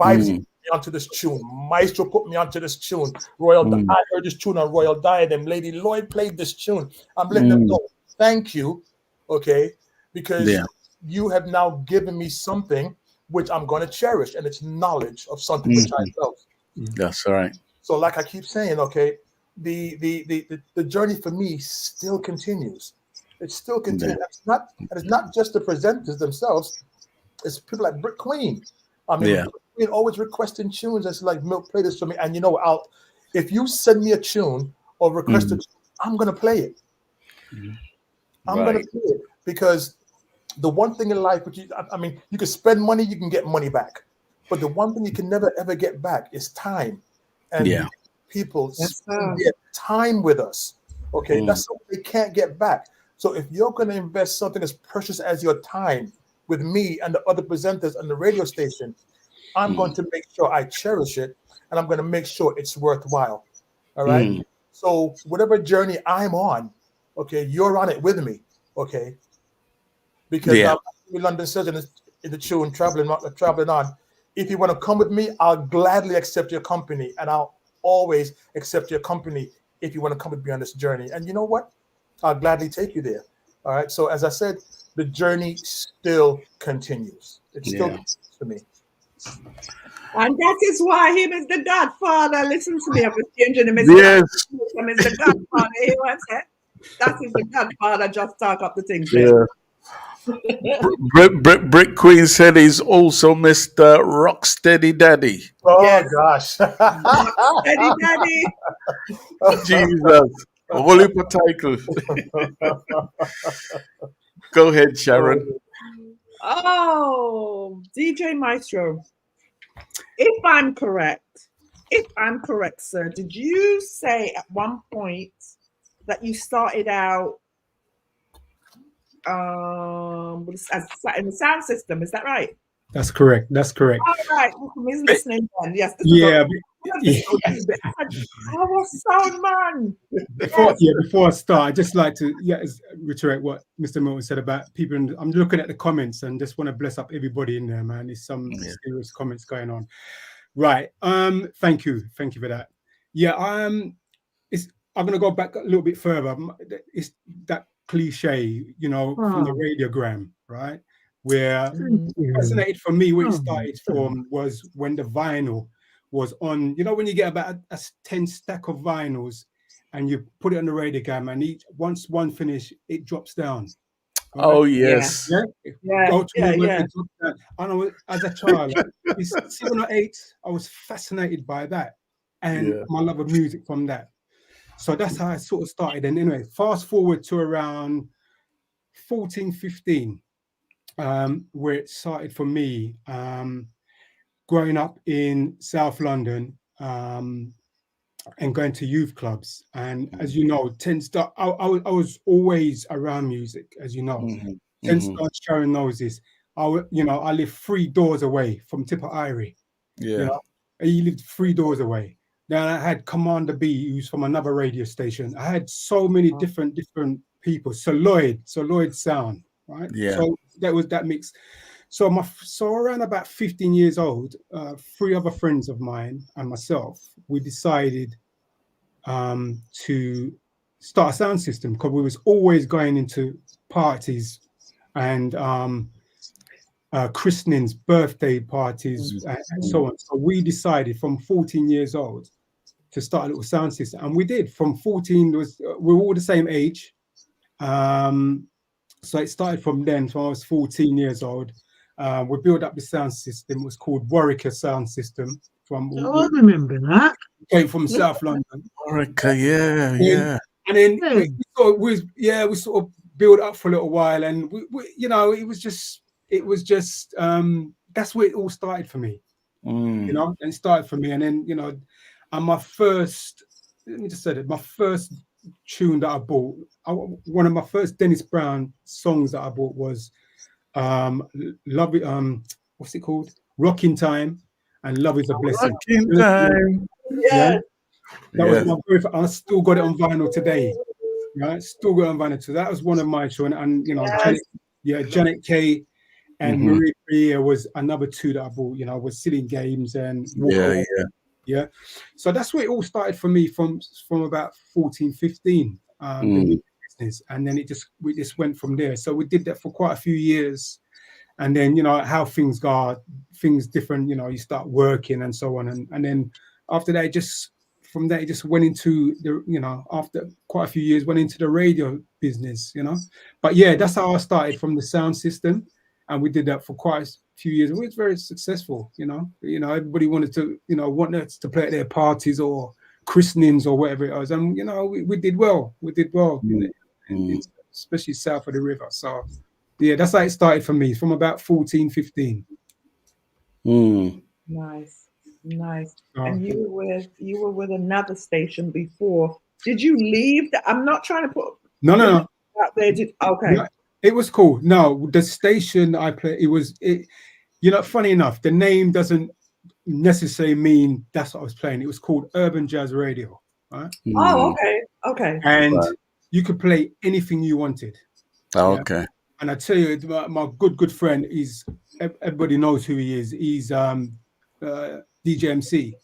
Vibes put me onto this tune. Maestro put me onto this tune. I heard this tune on Royal Diadem. Lady Lloyd played this tune. I'm letting them know, thank you, okay? Because you have now given me something which I'm going to cherish, and it's knowledge of something which I love. That's right. So, like I keep saying, okay, the journey for me still continues. It still continues. It's not just the presenters themselves. It's people like Brick Queen. I mean, Brick Queen always requesting tunes. It's like, Milk, play this for me. And you know, if you send me a tune or request a tune, I'm gonna play it. I'm gonna play it, because the one thing in life, which you can spend money, you can get money back, but the one thing you can never ever get back is time. And people spend their time with us. Okay, that's something they can't get back. So if you're going to invest something as precious as your time with me and the other presenters on the radio station, I'm going to make sure I cherish it, and I'm going to make sure it's worthwhile. All right. So whatever journey I'm on, okay, you're on it with me. Okay. Because London Surgeon is in the tune traveling on. If you want to come with me, I'll gladly accept your company, and I'll always accept your company if you want to come with me on this journey. And you know what? I'll gladly take you there. All right. So as I said, the journey still continues. It still continues for me. And that is why him is the Godfather. Listen to me, I was changing him. Yes. Him is the Godfather. You know what I'm saying? That is the Godfather. Just talk up the things. Yeah. Brick Queen said he's also Mr. Rocksteady Daddy. Oh gosh. Rocksteady Daddy. Jesus. Holy potato. Go ahead, Sharon. Oh, DJ Maestro. If I'm correct, sir, did you say at one point that you started out in the sound system? Is that right? That's correct. All right, he's listening then. Yes. I was sound man. Before I start, I'd just like to reiterate what Mr. Milton said about people. I'm looking at the comments and just want to bless up everybody in there, man. There's some serious comments going on. Right. Thank you for that. Yeah. I'm gonna go back a little bit further. It's that cliche, from the radiogram, right? Where fascinated for me, where it started from was when the vinyl was on. When you get about a 10 stack of vinyls and you put it on the radiogram, and once one finish, it drops down. Right? Oh yes. And as a child, like 7 or 8, I was fascinated by that, and my love of music from that. So that's how I sort of started. And anyway, fast forward to around 14, 15, where it started for me, growing up in South London, and going to youth clubs. And as you know, I was always around music, as you know. 10 Star Sharon knows this. I lived 3 doors away from Tipperary. He lived 3 doors away. Then I had Commander B, who's from another radio station. I had so many different people. So Lloyd Sound, right? Yeah. So that was that mix. So around about 15 years old, 3 other friends of mine and myself, we decided to start a sound system, because we was always going into parties and christenings, birthday parties, and so on. So we decided from 14 years old to start a little sound system, and we did. From 14, we were all the same age. So it started from then. So I was 14 years old. We built up the sound system. It was called Warwick Sound System. I remember that. Came from South London. Warwick, yeah. And then we sort of built up for a little while, and it was just that's where it all started for me. And it started for me, and then and my first tune that I bought, one of my first Dennis Brown songs that I bought was what's it called? Rocking Time and Love Is a Blessing. Rocking Time. Yeah. That was my very. I still got it on vinyl today. Right, still got it on vinyl. So that was one of my shows, and you know, Janet Kay and Marie Priya was another two that I bought. You know, was Silly Games and yeah. So that's where it all started for me from about 14, 15. The business, and then we just went from there. So we did that for quite a few years. And then, you know, how things go, things different, you know, you start working and so on. And then after that, from there, it just went into the, you know, after quite a few years, went into the radio business, you know. But yeah, that's how I started, from the sound system. And we did that for quite a few years. It was very successful, you know. Everybody wanted to, you know, want us to play at their parties or christenings or whatever it was. And, you know, we did well. We did well, especially south of the river. So, yeah, that's how it started for me, from about 14, 15. Nice. And you were with another station before. Did you leave? I'm not trying to put no out there. Okay. No, it was cool. No, the station I played, it. You know, funny enough, the name doesn't necessarily mean that's what I was playing. It was called Urban Jazz Radio, right? Oh, okay. And you could play anything you wanted. Okay. And I tell you, my good friend is, everybody knows who he is. He's DJ MC,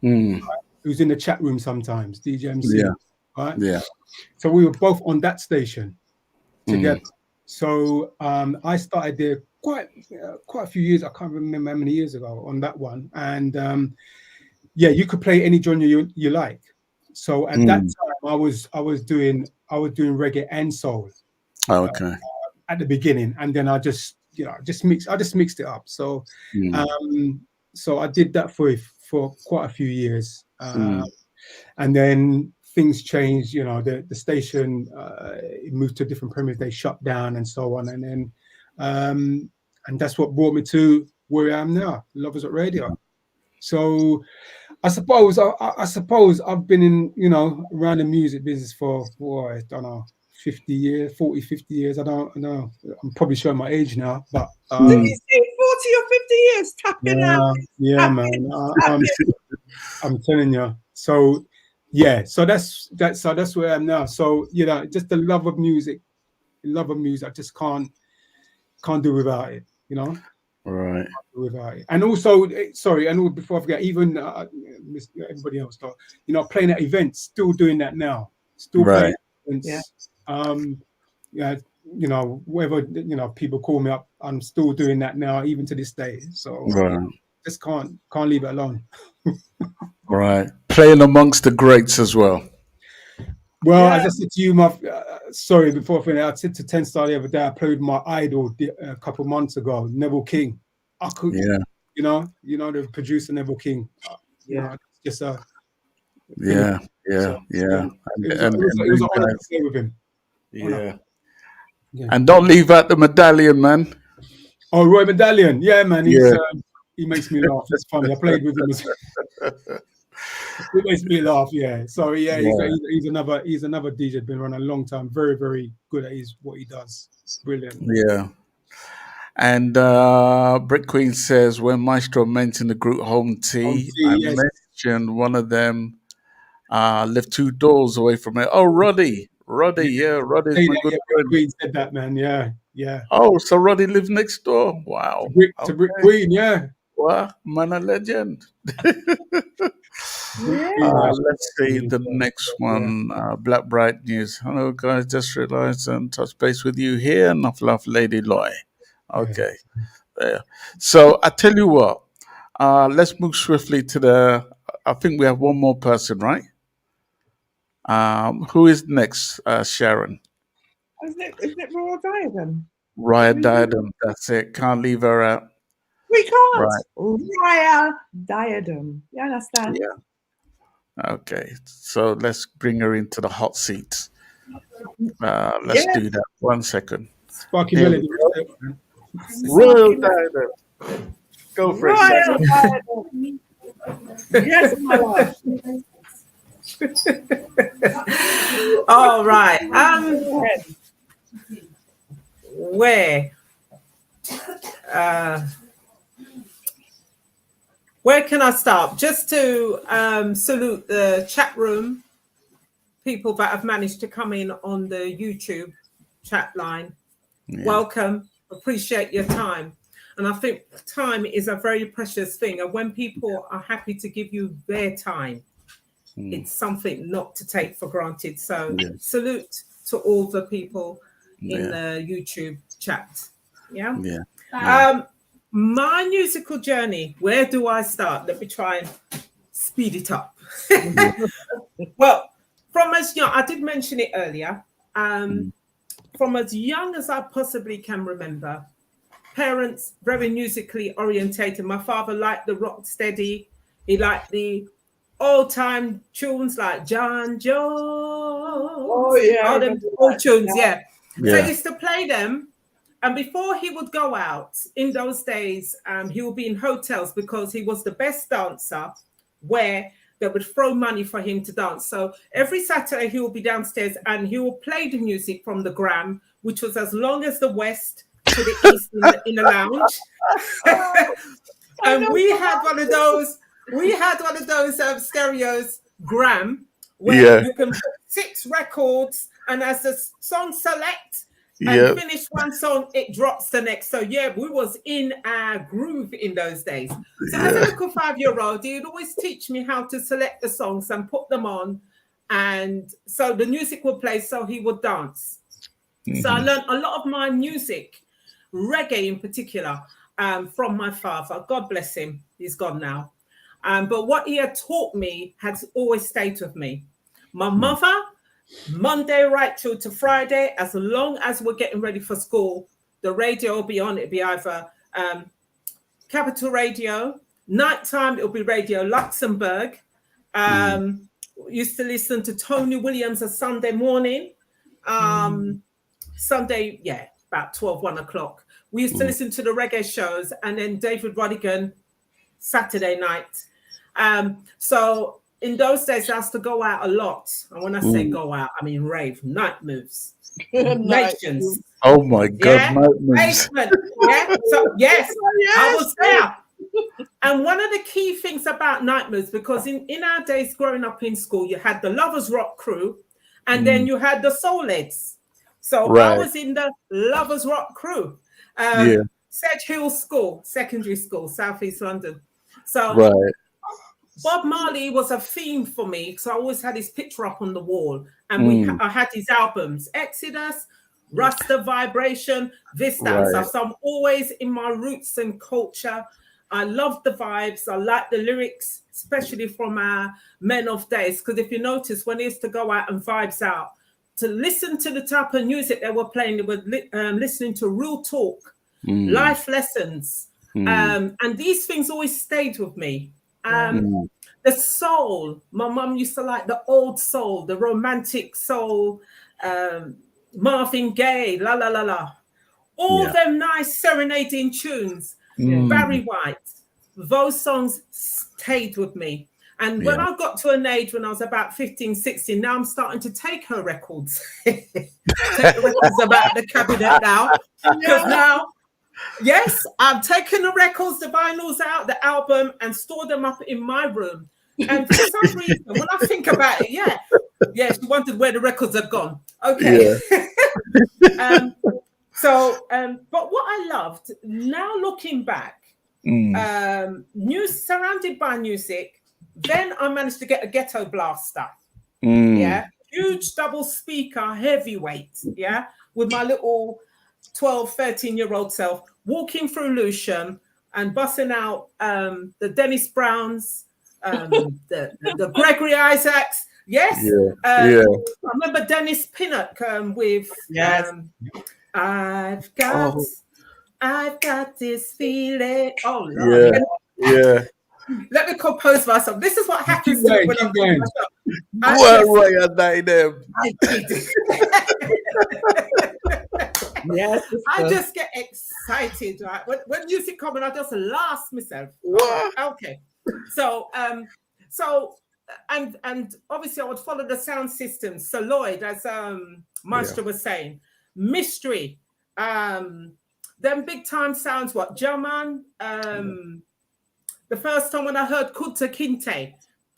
who's in the chat room sometimes. DJ MC, right? Yeah. So we were both on that station together. So I started there quite a few years. I can't remember how many years ago on that one. And you could play any genre you like. So at that time, I was doing reggae and soul. Okay. At the beginning, and then I just mixed it up. So so I did that for quite a few years, and then things changed. You know, the station it moved to different premises. They shut down and so on, and then and that's what brought me to where I am now, Loversrock Radio. So I suppose I've been in, you know, around the music business for I don't know, 50 years, 40, 50 years. I don't know. I'm probably showing my age now, but did you say 40 or 50 years? Tapping out. Yeah, man. I'm telling you. So yeah, so that's where I am now. So, you know, just the love of music. I just can't do without it, you know. Right. Without it. And also, before I forget, even everybody else, you know, playing at events, still doing that now. Still playing events. Yeah. You know, whether, you know, people call me up, I'm still doing that now, even to this day. So just can't leave it alone. Right. Playing amongst the greats as well. Well, as I said to you, before I finish, I said to 10 Star the other day, I played my idol a couple months ago, Neville King. I could, you know, the producer Neville King. You know, just a Yeah. It was an honor to play with him. Yeah. And don't leave out the medallion, man. Oh, Roy Medallion. Yeah, man. He makes me laugh. It's funny. I played with him. It makes me laugh. Yeah. So he's another DJ. Been around a long time. Very, very good at what he does. Brilliant. Yeah. And Brick Queen says, when Maestro mentioned the group Home Tea, I mentioned one of them lived 2 doors away from it. Oh, Roddy. Roddy's my good friend. Queen said that, man. Yeah. Oh, so Roddy lives next door. Wow. To Brick Queen, yeah. Wow, man, a legend. Let's see the next one. Black Bright News. Hello, guys. Just realized and touch base with you here. Enough love, Lady Loy. Okay, there. So I tell you what. Let's move swiftly to I think we have one more person, right? Who is next? Sharon. Is it Royal Diadem? Royal Diadem. That's it. Can't leave her out. We can't. Royal Diadem. You understand? Yeah. Okay. So let's bring her into the hot seat. Let's do that. 1 second. Sparky Melody. Royal Diadem. Go for it. Royal Diadem. Yes, my love. All right. Where? Where can I start? Just to salute the chat room, people that have managed to come in on the YouTube chat line. Yeah. Welcome. Appreciate your time. And I think time is a very precious thing. And when people are happy to give you their time, it's something not to take for granted. So salute to all the people in the YouTube chat. Yeah. My musical journey, where do I start? Let me try and speed it up. Well, from as young, I did mention it earlier, from as young as I possibly can remember, parents very musically orientated. My father liked the rock steady. He liked the old-time tunes like John Jones. Oh, yeah. All them old tunes, Yeah. So he used to play them. And before he would go out, in those days, he would be in hotels because he was the best dancer where they would throw money for him to dance. So every Saturday he would be downstairs and he would play the music from the Gram, which was as long as the West to the East in the lounge. And we had one of those stereos, Gram, where you can put 6 records, and as the song select and finish one song, it drops the next. So we was in our groove in those days. So as a little 5-year-old, he'd always teach me how to select the songs and put them on, and so the music would play, so he would dance. So I learned a lot of my music, reggae in particular, from my father. God bless him. He's gone now. But what he had taught me has always stayed with me. My mother, Monday right through to Friday, as long as we're getting ready for school, the radio will be on. It'll be either Capital Radio, nighttime, it'll be Radio Luxembourg. Used to listen to Tony Williams a Sunday morning. Sunday, about 12, 1 o'clock. We used to listen to the reggae shows, and then David Rodigan, Saturday night. So in those days, I used to go out a lot. And when I say go out, I mean rave, night moves, nations. Oh my God, night moves. Basement. So yes, I was there. And one of the key things about night moves, because in our days growing up in school, you had the Loversrock crew, and then you had the Soulheads. So I was in the Loversrock crew. Sedge Hill School, secondary school, Southeast London. So Bob Marley was a theme for me, so I always had his picture up on the wall, and I had his albums, Exodus, Rasta Vibration, this, that, stuff. So I'm always in my roots and culture. I love the vibes. I like the lyrics, especially from our Men of Days, because if you notice, when they used to go out and vibes out, to listen to the type of music they were playing, they were listening to real talk, life lessons, and these things always stayed with me. The soul, my mum used to like the old soul, the romantic soul, Marvin Gaye, la la la la, all them nice serenading tunes, Barry White, those songs stayed with me. And when I got to an age when I was about 15, 16, now I'm starting to take her records. Take the records about the cabinet now. Because now, yes, I'm taking the records, the vinyls out, the album, and store them up in my room. And for some reason, when I think about it, she wondered where the records have gone. Okay. But what I loved, now looking back, surrounded by music, then I managed to get a ghetto blaster. Huge double speaker, heavyweight, with my little 12, 13-year-old self, walking through Lewisham and busting out the Dennis Browns, the Gregory Isaacs. I remember Dennis Pinnock with I've got this feeling. Oh Lord. Let me compose myself. This is what happens to me when I'm doing my show. I just get excited, right? When music comes, I just laugh myself. Okay. So and obviously I would follow the sound system. So Lloyd, as Maestro was saying, Mystery, them big time sounds, what German, The first time when I heard Kunta Kinte.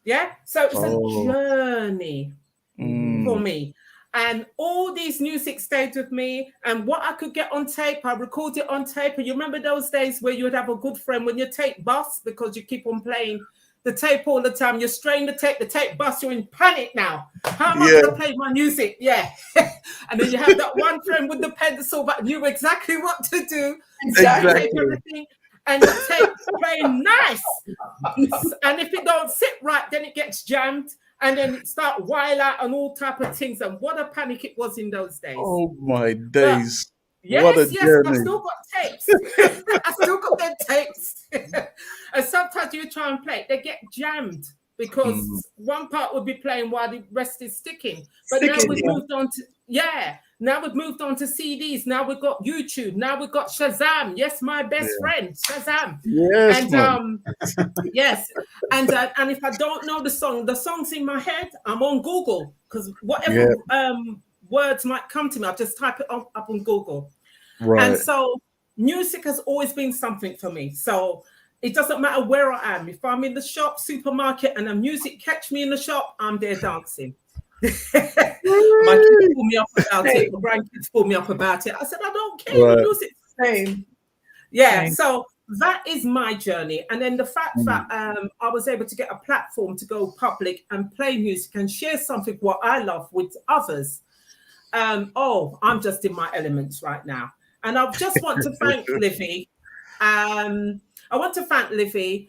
Yeah. So it's a journey for me. And all these music stayed with me. And what I could get on tape, I record it on tape. And you remember those days where you would have a good friend when your tape busts because you keep on playing the tape all the time. You strain the tape busts, you're in panic now. How am I going to play my music? Yeah. And then you have that one friend with the pencil, but knew exactly what to do. Exactly. Everything, and the tape playing nice. And if it don't sit right, then it gets jammed. And then it start wild out and all type of things. And what a panic it was in those days. Oh my days. Yes, What a journey. I've still got tapes. I still got their tapes. And sometimes you try and play it, they get jammed because one part would be playing while the rest is sticking. But now we've moved on to, now we've moved on to CDs. Now we've got YouTube. Now we've got Shazam. Yes, my best friend, Shazam. Yes, and yes. And if I don't know the song's in my head, I'm on Google because whatever words might come to me, I'll just type it up on Google. Right. And so music has always been something for me. So it doesn't matter where I am. If I'm in the shop, supermarket, and the music catch me in the shop, I'm there dancing. My kids pull me up about it. My grandkids pull me up about it. I said, I don't care. Right. The music's the same. Yeah. So that is my journey. And then the fact that I was able to get a platform to go public and play music and share something what I love with others. I'm just in my elements right now. And I just want to thank Livy. I want to thank Livy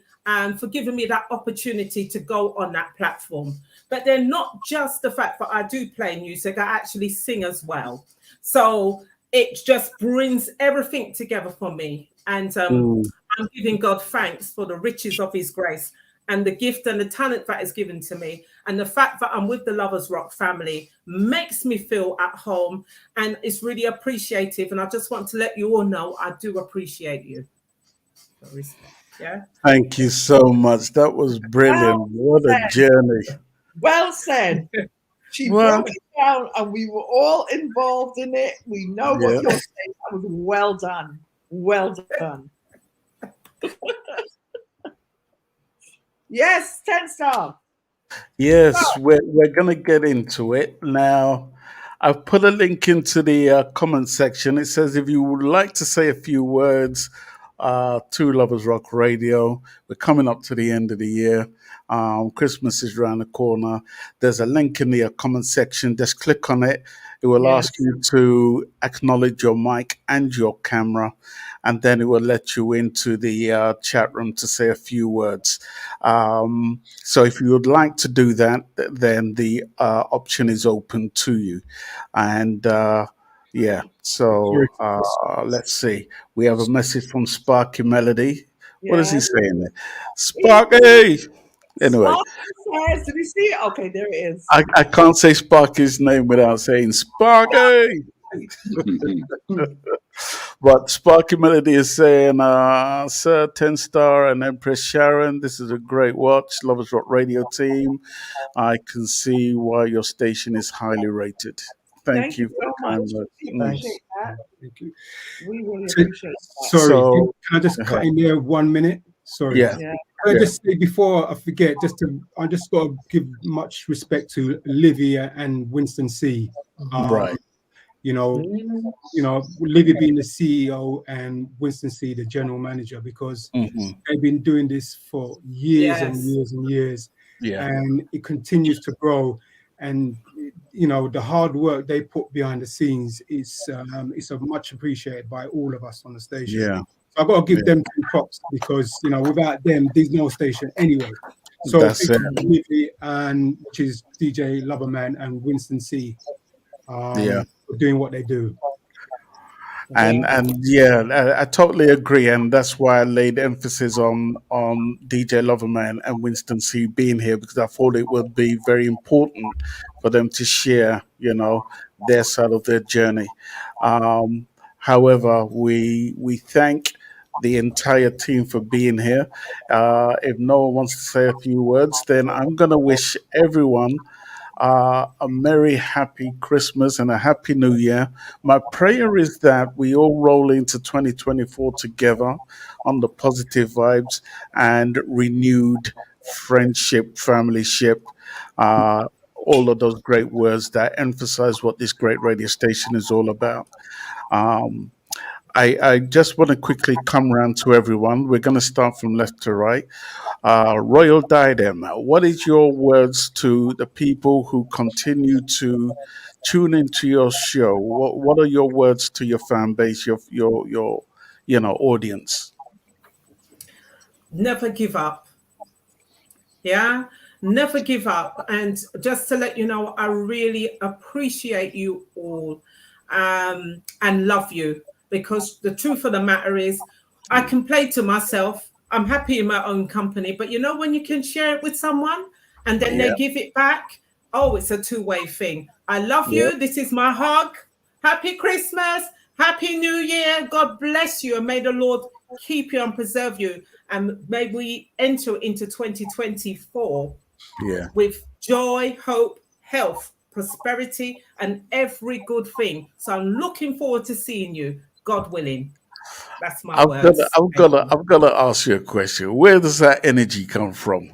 for giving me that opportunity to go on that platform. But then not just the fact that I do play music, I actually sing as well. So it just brings everything together for me. And I'm giving God thanks for the riches of his grace and the gift and the talent that is given to me. And the fact that I'm with the Loversrock family makes me feel at home and it's really appreciative. And I just want to let you all know I do appreciate you. Yeah. Thank you so much. That was brilliant. What a journey. Well said. She broke it down and we were all involved in it. We know what you're saying. That was well done. Well done. Yes, 10 star. Yes, we're going to get into it now. I've put a link into the comment section. It says if you would like to say a few words to Lovers Rock Radio, we're coming up to the end of the year. Christmas is around the corner. There's a link in the comment section. Just click on it. It will ask you to acknowledge your mic and your camera, and then it will let you into the chat room to say a few words. So if you would like to do that, then the option is open to you. And so let's see. We have a message from Sparky Melody. What is he saying there? Sparky! Anyway. Sparky says, did you see it? Okay, there it is. I can't say Sparky's name without saying Sparky! But Sparky Melody is saying, Sir 10 star and Empress Sharon, this is a great watch. Lovers Rock Radio team. I can see why your station is highly rated. Thank you so much. We appreciate that. Thank you. We really appreciate that. Sorry, can I just cut in there 1 minute? Sorry. Yeah. Can I just say before I forget, I just got to give much respect to Livia and Winston C. Right. You know, Livia being the CEO and Winston C, the general manager, because they've been doing this for years and years and years. Yeah. And it continues to grow. And the hard work they put behind the scenes is much appreciated by all of us on the station. Yeah. So I've got to give them props because without them, there's no station anyway. So that's it. Livy and which is DJ Loverman and Winston C. For doing what they do. And I totally agree, and that's why I laid emphasis on DJ Loverman and Winston C being here, because I thought it would be very important for them to share, their side of their journey. However, we thank the entire team for being here. If no one wants to say a few words, then I'm going to wish everyone a merry, happy Christmas and a happy New Year. My prayer is that we all roll into 2024 together on the positive vibes and renewed friendship, familyship, all of those great words that emphasize what this great radio station is all about. Um, I just want to quickly come round to everyone. We're going to start from left to right. Royal Diadem, what is your words to the people who continue to tune into your show? What are your words to your fan base, your audience? Never give up. Yeah, never give up. And just to let you know, I really appreciate you all, and love you, because the truth of the matter is, I can play to myself. I'm happy in my own company, but you know, when you can share it with someone and then Yeah, they give it back, oh, it's a two-way thing. I love yeah. you. This is my hug. Happy Christmas. Happy New Year. God bless you, and may the Lord keep you and preserve you. And may we enter into 2024 Yeah. with joy, hope, health, prosperity, and every good thing. So I'm looking forward to seeing you, God willing. That's my I've got to, words. I've got to, I've got to ask you a question. Where does that energy come from?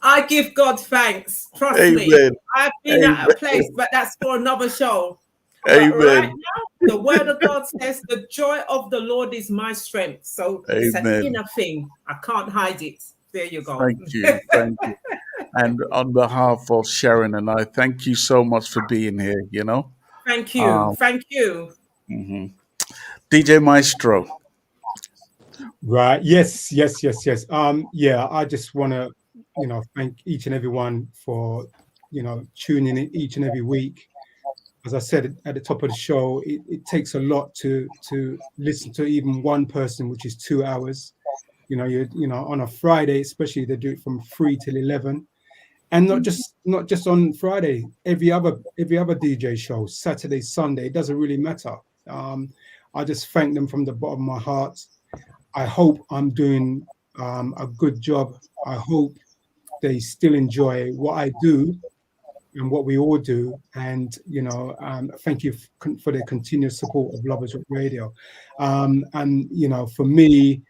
I give God thanks. Trust me. Amen. I've been at a Amen. place, but that's for another show. But right Amen. now, the word of God says, the joy of the Lord is my strength. So it's an Amen. inner thing. I can't hide it. There you go. Thank you. Thank you. And on behalf of Sharon and I, thank you so much for being here, Thank you. Um, Thank you. mhm. DJ Maestro. Right. Yes. Yes. Yes. Yes. Yeah. I just want to, thank each and everyone for, tuning in each and every week. As I said at the top of the show, it takes a lot to listen to even one person, which is 2 hours. On a Friday, especially, they do it from 3 till 11, and not just on Friday. Every other DJ show, Saturday, Sunday, it doesn't really matter. I just thank them from the bottom of my heart. I hope I'm doing a good job. I hope they still enjoy what I do and what we all do. And, thank you for the continuous support of Loversrock Radio. And, for me,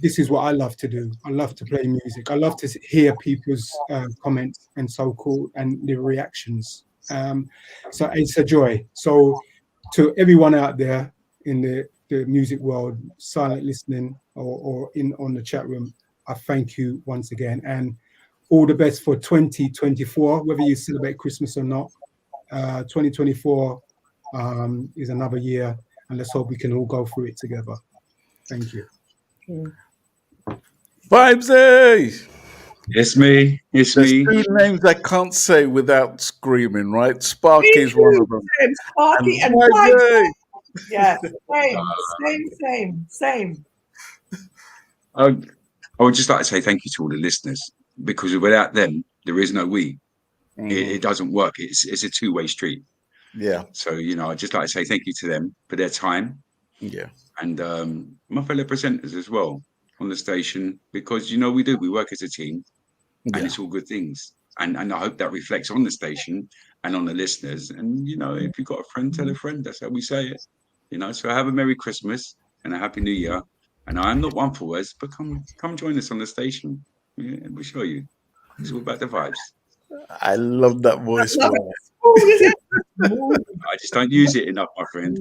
this is what I love to do. I love to play music. I love to hear people's comments and so-called and the reactions. So it's a joy. So to everyone out there in the music world, silent listening or in on the chat room, I thank you once again, and all the best for 2024, whether you celebrate Christmas or not. 2024 is another year, and let's hope we can all go through it together. Thank you. Vibesy! It's me. It's There's me. two names I can't say without screaming, right? Sparky's one of them. And Sparky and Vibesy! yes, same. I would just like to say thank you to all the listeners, because without them, there is no we. It doesn't work. It's a two-way street. Yeah. So, I'd just like to say thank you to them for their time. Yeah. And my fellow presenters as well on the station, because, we work as a team, and it's all good things. And I hope that reflects on the station and on the listeners. And, if you've got a friend, tell a friend. That's how we say it. So have a Merry Christmas and a Happy New Year. And I'm not one for words, but come join us on the station. Yeah, and we'll show you. It's all about the vibes. I love that voice, man. I just don't use it enough, my friend.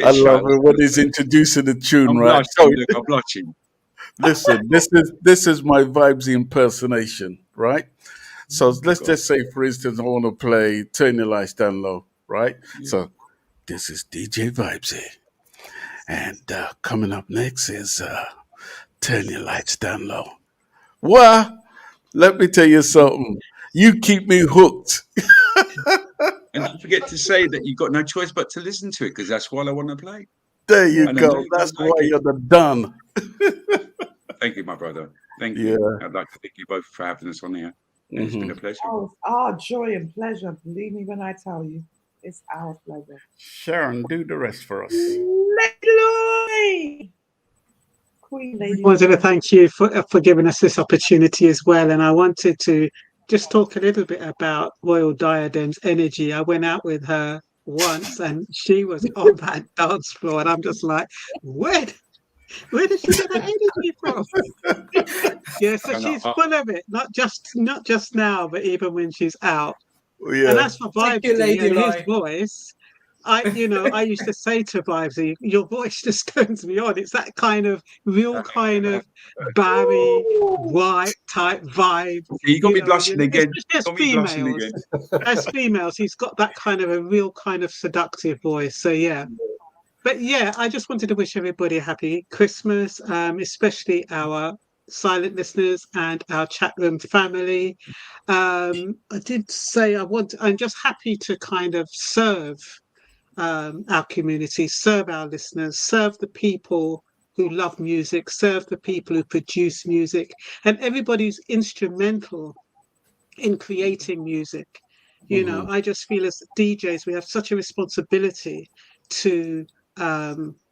I love it when he's introducing the tune, I'm right? blushing. Look, I'm blushing. Listen, this is my vibes impersonation, right? So let's just say, for instance, I want to play Turn Your Lights Down Low, right? Yeah. So this is DJ Vibesy. And coming up next is Turn Your Lights Down Low. What? Let me tell you something. You keep me hooked. And don't forget to say that you've got no choice but to listen to it, because that's what I want to play. There you go. That's why you're the done. Thank you, my brother. Thank you. Yeah. I'd like to thank you both for having us on here. It's been a pleasure. Oh, it's our joy and pleasure. Believe me when I tell you, it's our pleasure. Sharon, do the rest for us. Hallelujah. Queen Lady. wanted to thank you for giving us this opportunity as well. And I wanted to just talk a little bit about Royal Diadem's energy. I went out with her once and she was on that dance floor. And I'm just like, where did she get that energy from? Yeah, so she's full of it, not just now, but even when she's out. And as for Thank you, Vibesy Lady and his Lloyd. voice, I used to say to Vibesy, your voice just turns me on. It's that kind of real kind of Barry White type vibe. You got me blushing again. Especially as females, he's got that kind of a real kind of seductive voice. So yeah. But yeah, I just wanted to wish everybody a happy Christmas, especially our silent listeners and our chat room family. I did say I'm just happy to kind of serve our community, serve our listeners, serve the people who love music, serve the people who produce music, and everybody who's instrumental in creating music. You know, I just feel as DJs, we have such a responsibility to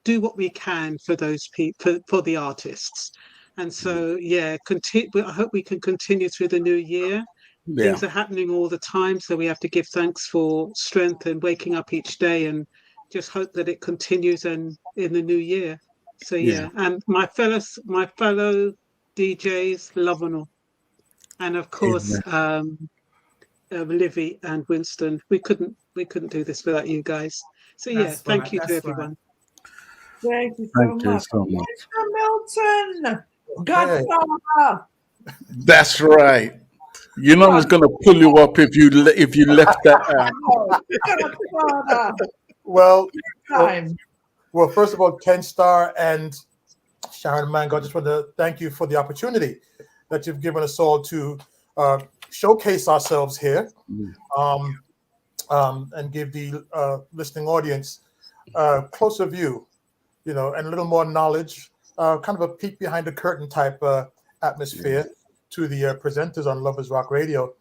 do what we can for those people, for the artists. And so, yeah, I hope we can continue through the new year. Yeah. Things are happening all the time, so we have to give thanks for strength and waking up each day, and just hope that it continues and in the new year. So yeah, and my fellow DJs, love and all, and of course, Livy and Winston. We couldn't do this without you guys. So yeah, thank you to everyone. Thank you so much. Mr. Milton, Godfather. That's right. You know I was going to pull you up if you left that out. Well, first of all, Ken Starr and Sharon Mango, I just want to thank you for the opportunity that you've given us all to showcase ourselves here, and give the listening audience a closer view, and a little more knowledge, kind of a peek behind the curtain type atmosphere to the presenters on Lovers Rock Radio.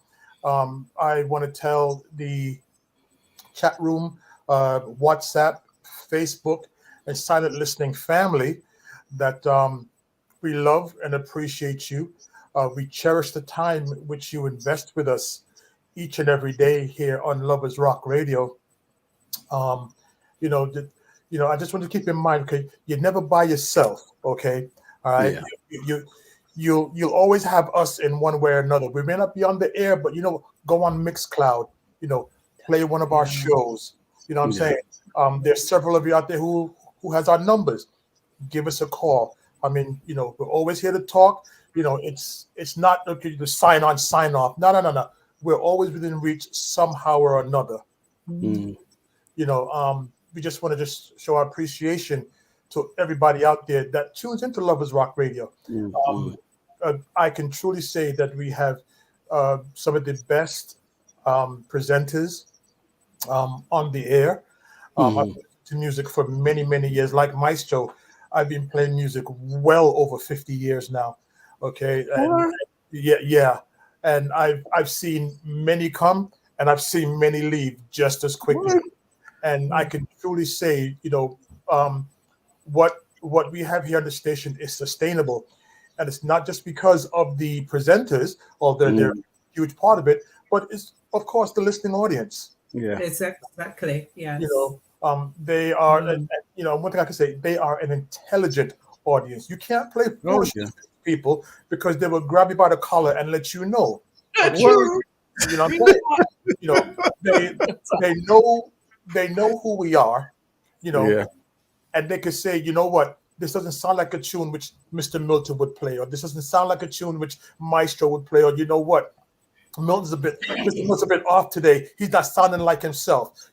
I want to tell the chat room, WhatsApp, Facebook, and silent listening family that we love and appreciate you. We cherish the time which you invest with us each and every day here on Lovers Rock Radio. I just want to keep in mind, okay, you're never by yourself, okay? All right. Yeah. You'll always have us in one way or another. We may not be on the air, but go on Mixcloud, play one of our shows. You know what I'm saying? There's several of you out there who has our numbers. Give us a call. I mean, we're always here to talk. It's not okay to sign on, sign off. No. We're always within reach somehow or another. We just want to show our appreciation to everybody out there that tunes into Lovers Rock Radio. I can truly say that we have some of the best presenters on the air. I've been to music for many, many years. Like Maestro, I've been playing music well over 50 years now. Okay. And and I've seen many come and I've seen many leave just as quickly. And I can truly say, what we have here on the station is sustainable. And it's not just because of the presenters, although they're a huge part of it, but it's, of course, the listening audience. Yeah, exactly. Yeah. They are, one thing I can say, they are an intelligent audience. You can't play foolishness with people because they will grab you by the collar and let you know. True. They know who we are, and they could say, you know what, this doesn't sound like a tune which Mr. Milton would play, or this doesn't sound like a tune which Maestro would play, or you know what, Mr. Milton's a bit off today. He's not sounding like himself.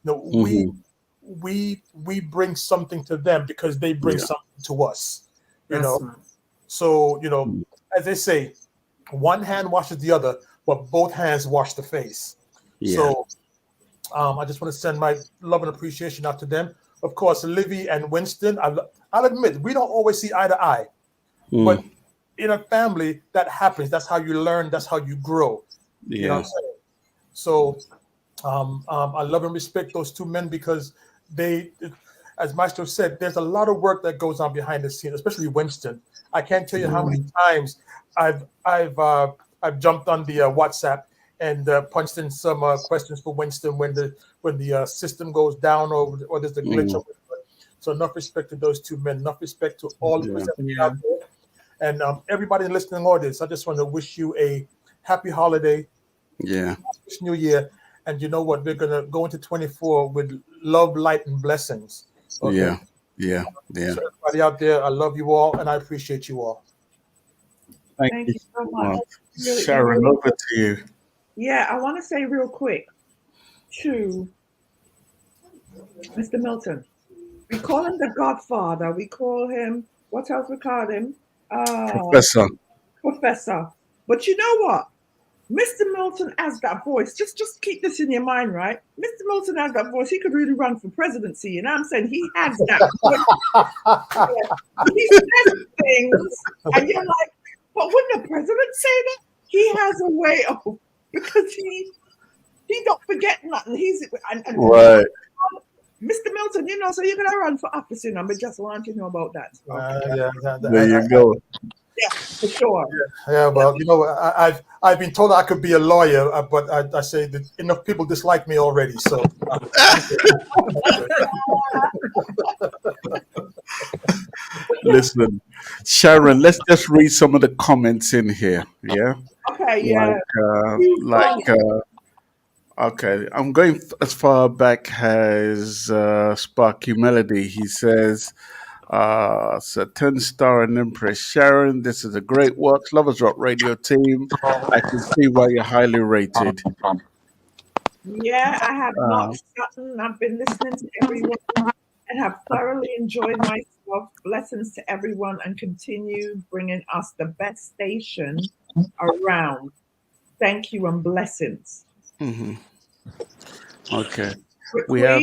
We bring something to them because they bring something to us. So as they say, one hand washes the other, but both hands wash the face. So I just want to send my love and appreciation out to them. Of course, Livy and Winston, I'll admit, we don't always see eye to eye. But in a family, that happens. That's how you learn. That's how you grow. You know what I'm saying? So I love and respect those two men because they as Maestro said, there's a lot of work that goes on behind the scenes, especially Winston. I can't tell you how many times I've jumped on the WhatsApp and punched in some questions for Winston when the system goes down or there's a glitch. So enough respect to those two men. Enough respect to all the presenters out there, and everybody in the listening audience. I just want to wish you a happy holiday. This new year. And you know what? We're gonna go into 24 with love, light, and blessings. Okay? Yeah. So everybody out there, I love you all, and I appreciate you all. Thank you so much. Really, Sharon, really over to you. Yeah, I want to say real quick to Mr. Milton. We call him the Godfather. We call him, what else we call him? Professor. But you know what? Mr. Milton has that voice. Just keep this in your mind, right? Mr. Milton has that voice. He could really run for presidency. You know what I'm saying? He has that voice. He says things, and you're like, but wouldn't the president say that? He has a way of, because he don't forget nothing. Right. Mr. Milton, you know, so you're gonna run for office, you know, but just want you to know about that. There you go. Yeah, for sure. Yeah, well, you know, I've been told I could be a lawyer, but I say that enough people dislike me already. So, listen, Sharon, let's just read some of the comments in here. Yeah. Okay. Yeah. Okay, I'm going as far back as Sparky Melody. He says, so 10-star and Empress Sharon, this is a great work. Loversrock Radio team. I can see why you're highly rated. Yeah, I have not forgotten. I've been listening to everyone and have thoroughly enjoyed myself. Blessings to everyone and continue bringing us the best station around. Thank you and blessings. Mm-hmm. Okay. We have.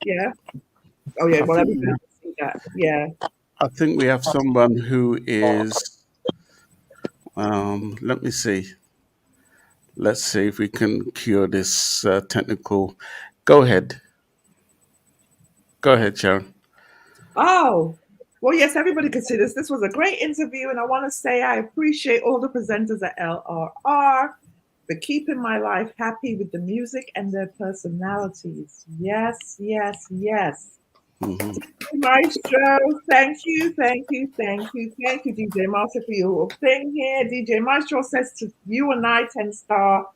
Yeah. Oh, yeah. Well, everybody can see that. Yeah. I think we have someone who is. Let me see. Let's see if we can cure this technical. Go ahead. Go ahead, Sharon. Oh, well, yes, everybody could see this. This was a great interview, and I want to say I appreciate all the presenters at LRR for keeping my life happy with the music and their personalities. Yes, yes, yes. Mm-hmm. Maestro, thank you, DJ Master, for your thing here. DJ Maestro says to you and I, 10-star,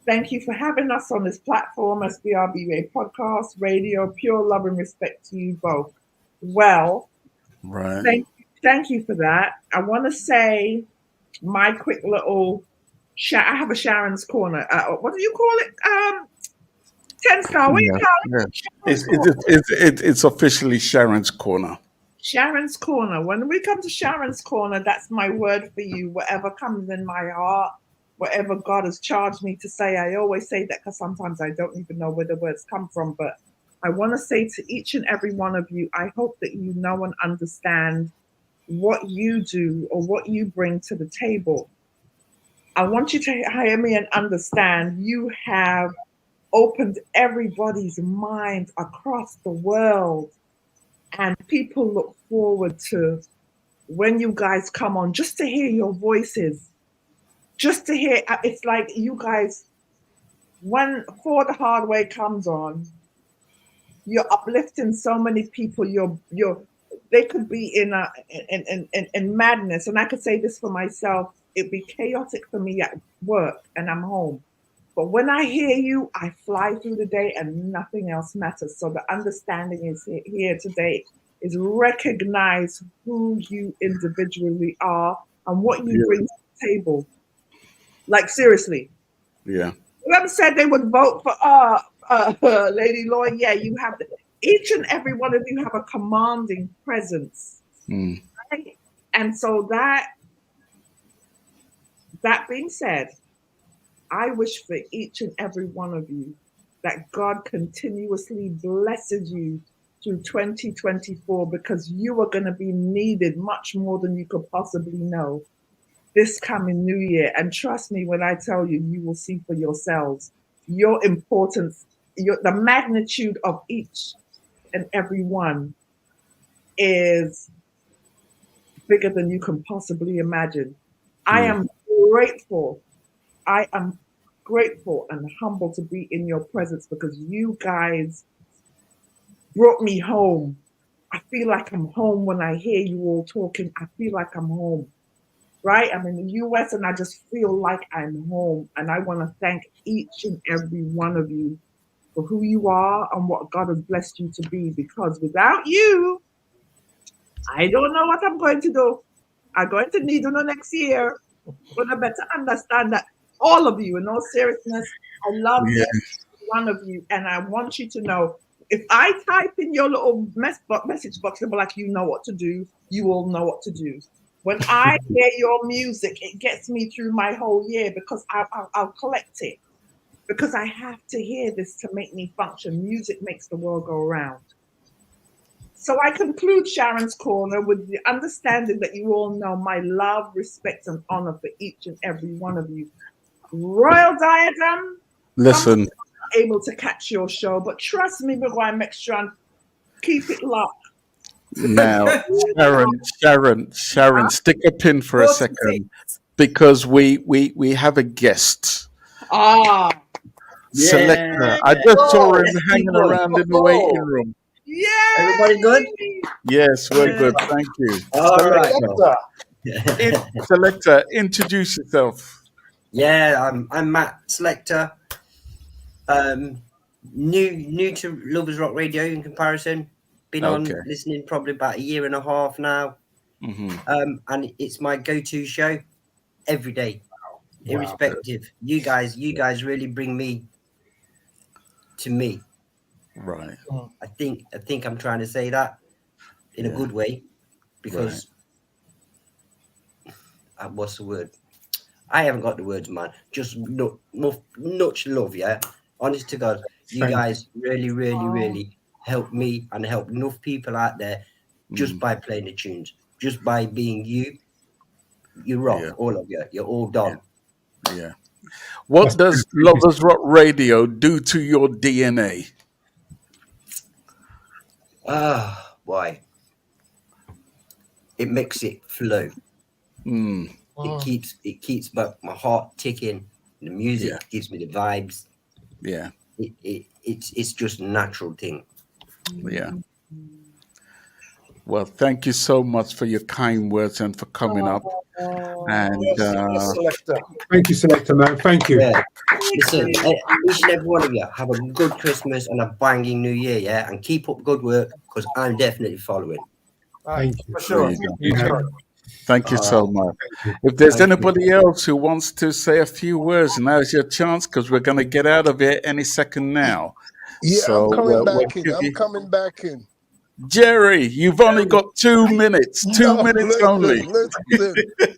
thank you for having us on this platform, SBRBA podcast, radio, pure love and respect to you both. Well, right. Thank you for that. I want to say my quick little, I have a Sharon's Corner. What do you call it? 10-star, what do you call it? It's officially Sharon's Corner. Sharon's Corner. When we come to Sharon's Corner, that's my word for you. Whatever comes in my heart, whatever God has charged me to say, I always say that because sometimes I don't even know where the words come from. But I want to say to each and every one of you, I hope that you know and understand what you do or what you bring to the table. I want you to hear me and understand you have opened everybody's mind across the world. And people look forward to when you guys come on, just to hear your voices, just to hear. It's like you guys, when For the Hard Way comes on, you're uplifting so many people. They could be in madness. And I could say this for myself, it'd be chaotic for me at work and I'm home. But when I hear you, I fly through the day and nothing else matters. So the understanding is here today is recognize who you individually are and what you bring to the table. Like, seriously. Yeah. Whoever said they would vote for Lady Lloyd, yeah, you have each and every one of you have a commanding presence. Right? And so that being said, I wish for each and every one of you that God continuously blesses you through 2024 because you are going to be needed much more than you could possibly know this coming new year. And trust me when I tell you, you will see for yourselves your importance, the magnitude of each and every one is bigger than you can possibly imagine. I am grateful. I am grateful and humble to be in your presence because you guys brought me home. I feel like I'm home when I hear you all talking. I feel like I'm home, right? I'm in the US and I just feel like I'm home. And I want to thank each and every one of you for who you are and what God has blessed you to be because without you, I don't know what I'm going to do. I'm going to need you next year. But I better understand that all of you, in all seriousness, I love Yeah. each one of you. And I want you to know if I type in your little message box, it'll be like, you know what to do. You all know what to do. When I hear your music, it gets me through my whole year because I'll collect it. Because I have to hear this to make me function. Music makes the world go around. So I conclude Sharon's Corner with the understanding that you all know my love, respect, and honor for each and every one of you. Royal Diadem, Listen, I'm able to catch your show, but trust me, we're going to make sure and keep it locked. now, Sharon, stick a pin for a second 46. because we have a guest. Ah, Selector. I just saw him Yes, hanging people. around in the waiting room. yeah. Everybody good? Yes, we're good. Thank you. All right. Selector, introduce yourself. Yeah, I'm Matt Selector. New to Lovers Rock Radio in comparison. Been on Okay. listening probably about a year and a half now. And it's my go-to show every day, irrespective. You guys really bring me to me. Right. I think I'm trying to say that in a good way because what's the word? I haven't got the words, man. Just much love, yeah. Honest to God, you guys really help me and help enough people out there just by playing the tunes, just by being you. You rock, all of you. You're all done. Yeah. What does Lovers Rock Radio do to your DNA? Ah, why? It makes it flow. It keeps my heart ticking. The music gives me the vibes. Yeah. It's just a natural thing. Yeah. Well, thank you so much for your kind words and for coming up. And Thank you, Selector, man. Thank you. Yeah. Listen, each and every one of you have a good Christmas and a banging New Year, yeah? And keep up good work because I'm definitely following. Thank you. For sure. thank you so much. If there's anybody else who wants to say a few words, now's your chance because we're going to get out of here any second now. Yeah, So, I'm coming we'll back in. give I'm you- coming back in. Jerry, you've only got 2 minutes. 2 minutes only.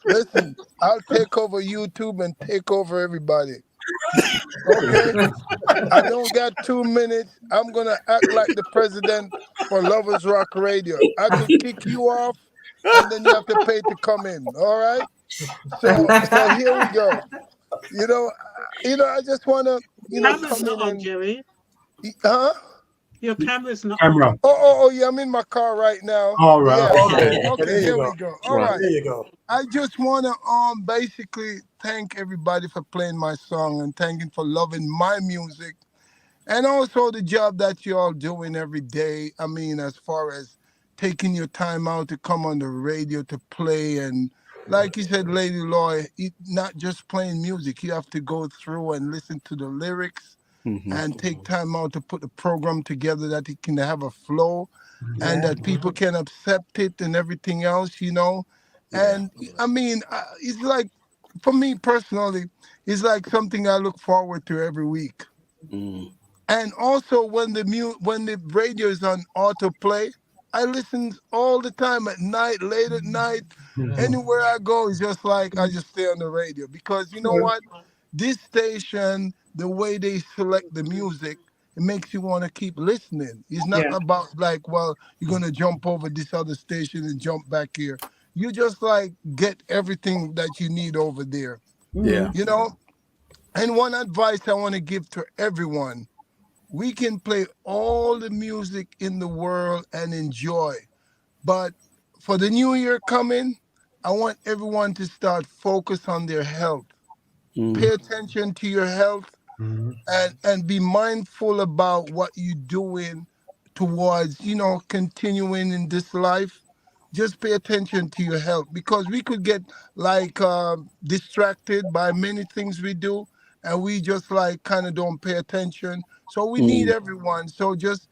Listen. I'll take over YouTube and take over everybody. Okay? I don't got 2 minutes. I'm gonna act like the president for Lovers Rock Radio. I could kick you off, and then you have to pay to come in. All right? So here we go. I just wanna, Camera's come not in on, and Jerry. huh? Your camera's not Camera. Oh, yeah, I'm in my car right now. All right. Yeah. Okay, there you Here go. we go. All right. There you go. I just want to basically thank everybody for playing my song and thanking for loving my music and also the job that you all doing every day. I mean, as far as taking your time out to come on the radio to play and like you said, Lady Loy, not just playing music. You have to go through and listen to the lyrics and take time out to put the program together that it can have a flow and that people can accept it and everything else, And I mean, it's like, for me personally, it's like something I look forward to every week. And also when the radio is on autoplay, I listen all the time at night, late at night. Anywhere I go, it's just like I just stay on the radio because you know what? This station, the way they select the music, it makes you want to keep listening. It's not about like, well, you're gonna jump over this other station and jump back here. You just like get everything that you need over there. Yeah. And one advice I want to give to everyone, we can play all the music in the world and enjoy. But for the new year coming, I want everyone to start focus on their health. Pay attention to your health and be mindful about what you're doing towards, continuing in this life. Just pay attention to your health because we could get like distracted by many things we do and we just like kind of don't pay attention. So we need everyone. So just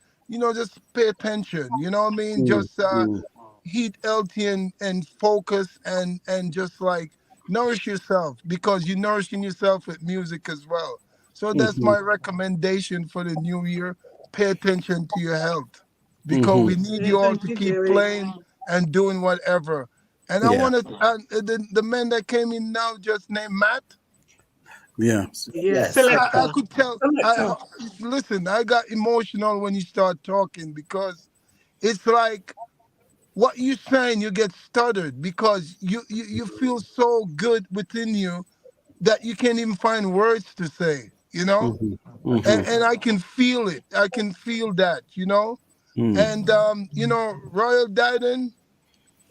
pay attention. You know what I mean? Just eat healthy and focus and just like nourish yourself because you're nourishing yourself with music as well. So that's my recommendation for the new year. Pay attention to your health because we need Yeah, you all thank to you, keep Jerry. playing and doing whatever. And I Yeah. want to, the man that came in now just named Matt. Yeah. Yeah, Yes. I selector. could tell. Listen, I got emotional when you start talking because it's like what you're saying, you get stuttered because you feel so good within you that you can't even find words to say, and I can feel it. I can feel that, and Royal Dyden,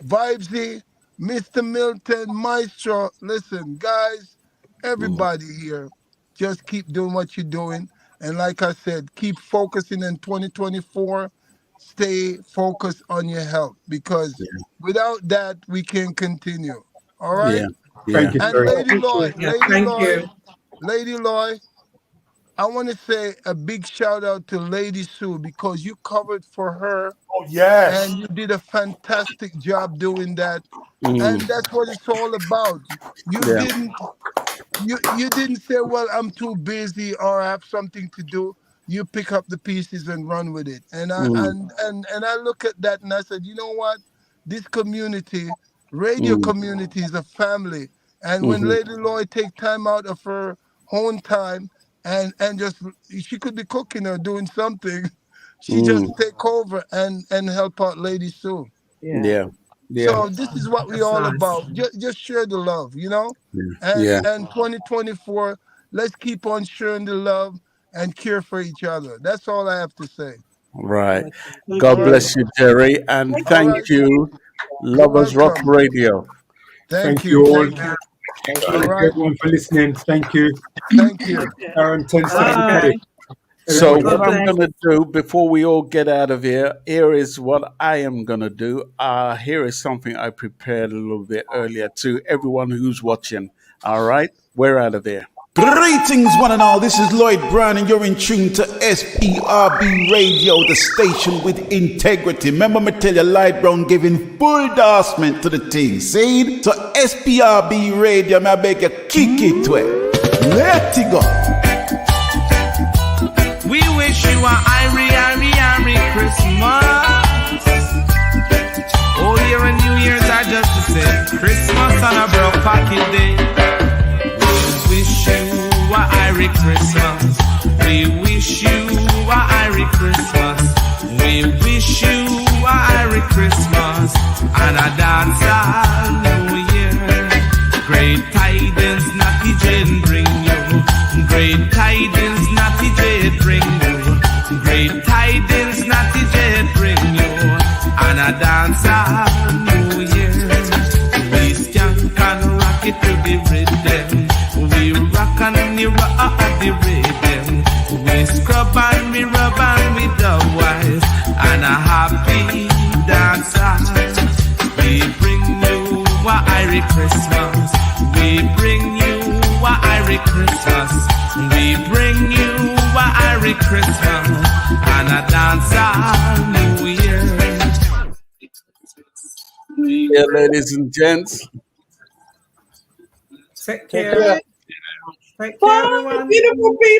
Vibesy, Mr. Milton, Maestro. Listen, guys, everybody here, just keep doing what you're doing. And like I said, keep focusing in 2024. Stay focused on your health because without that, we can continue. All right? Yeah. Yeah. Thank you, And Jerry. Lady Thank you. Loy, Yeah, thank you. Lady Loy, I want to say a big shout out to Lady Sue because you covered for her Oh yes. and you did a fantastic job doing that. Mm. And that's what it's all about. You Yeah. didn't you didn't say, well, I'm too busy or I have something to do. You pick up the pieces and run with it. And Mm. I look at that and I said, you know what? This community, radio Mm. community is a family. And when Mhm. Lady Lloyd take time out of her own time and just she could be cooking or doing something, she just Mm. take over and help out Lady Sue. Yeah. Yeah. So this is what we That's all nice. about. Just share the love, Yeah. And 2024, let's keep on sharing the love and care for each other. That's all I have to say. Right. Thank All God right. you. bless you, Jerry, and All thank right. you, You're Lovers Rock welcome. Radio. Thank Thank you. you all. Thank you. Thank All Thank you. you right. everyone for listening. Thank you. Thank you. Aaron, 10 seconds. Bye. So Everybody. what God I'm bless. gonna do before we all get out of here is what I am gonna do. Here is something I prepared a little bit earlier to everyone who's watching. All right, we're out of here. Greetings, one and all. This is Lloyd Brown, and you're in tune to SPRB Radio, the station with integrity. Remember me tell you, Lloyd Brown giving full endorsement to the thing. See? So SPRB Radio, may I beg you, kick it to it. Let it go. We wish you a Irie Christmas. Old year and New Year's are just the same. Christmas on a broke pocket day. We wish you a Irie Christmas. We wish you a Irie Christmas. We wish you a Irie Christmas and a dance all New Year. Great tidings, Natty Jane bring you. Great tidings, Natty Jane bring you. Great tidings, Natty Jane bring you. And a dance all New Year. We skank and rock it to the rhythm. We rock and we rock the rhythm. We scrub and we rub and we dub-wise. And a happy dance. We bring you a Irie Christmas. We bring you a Irie Christmas. We bring you a Irie Christmas and a dance all New Year. Yeah, ladies and gents. Take Take care. care. Take care, everyone. Beautiful people.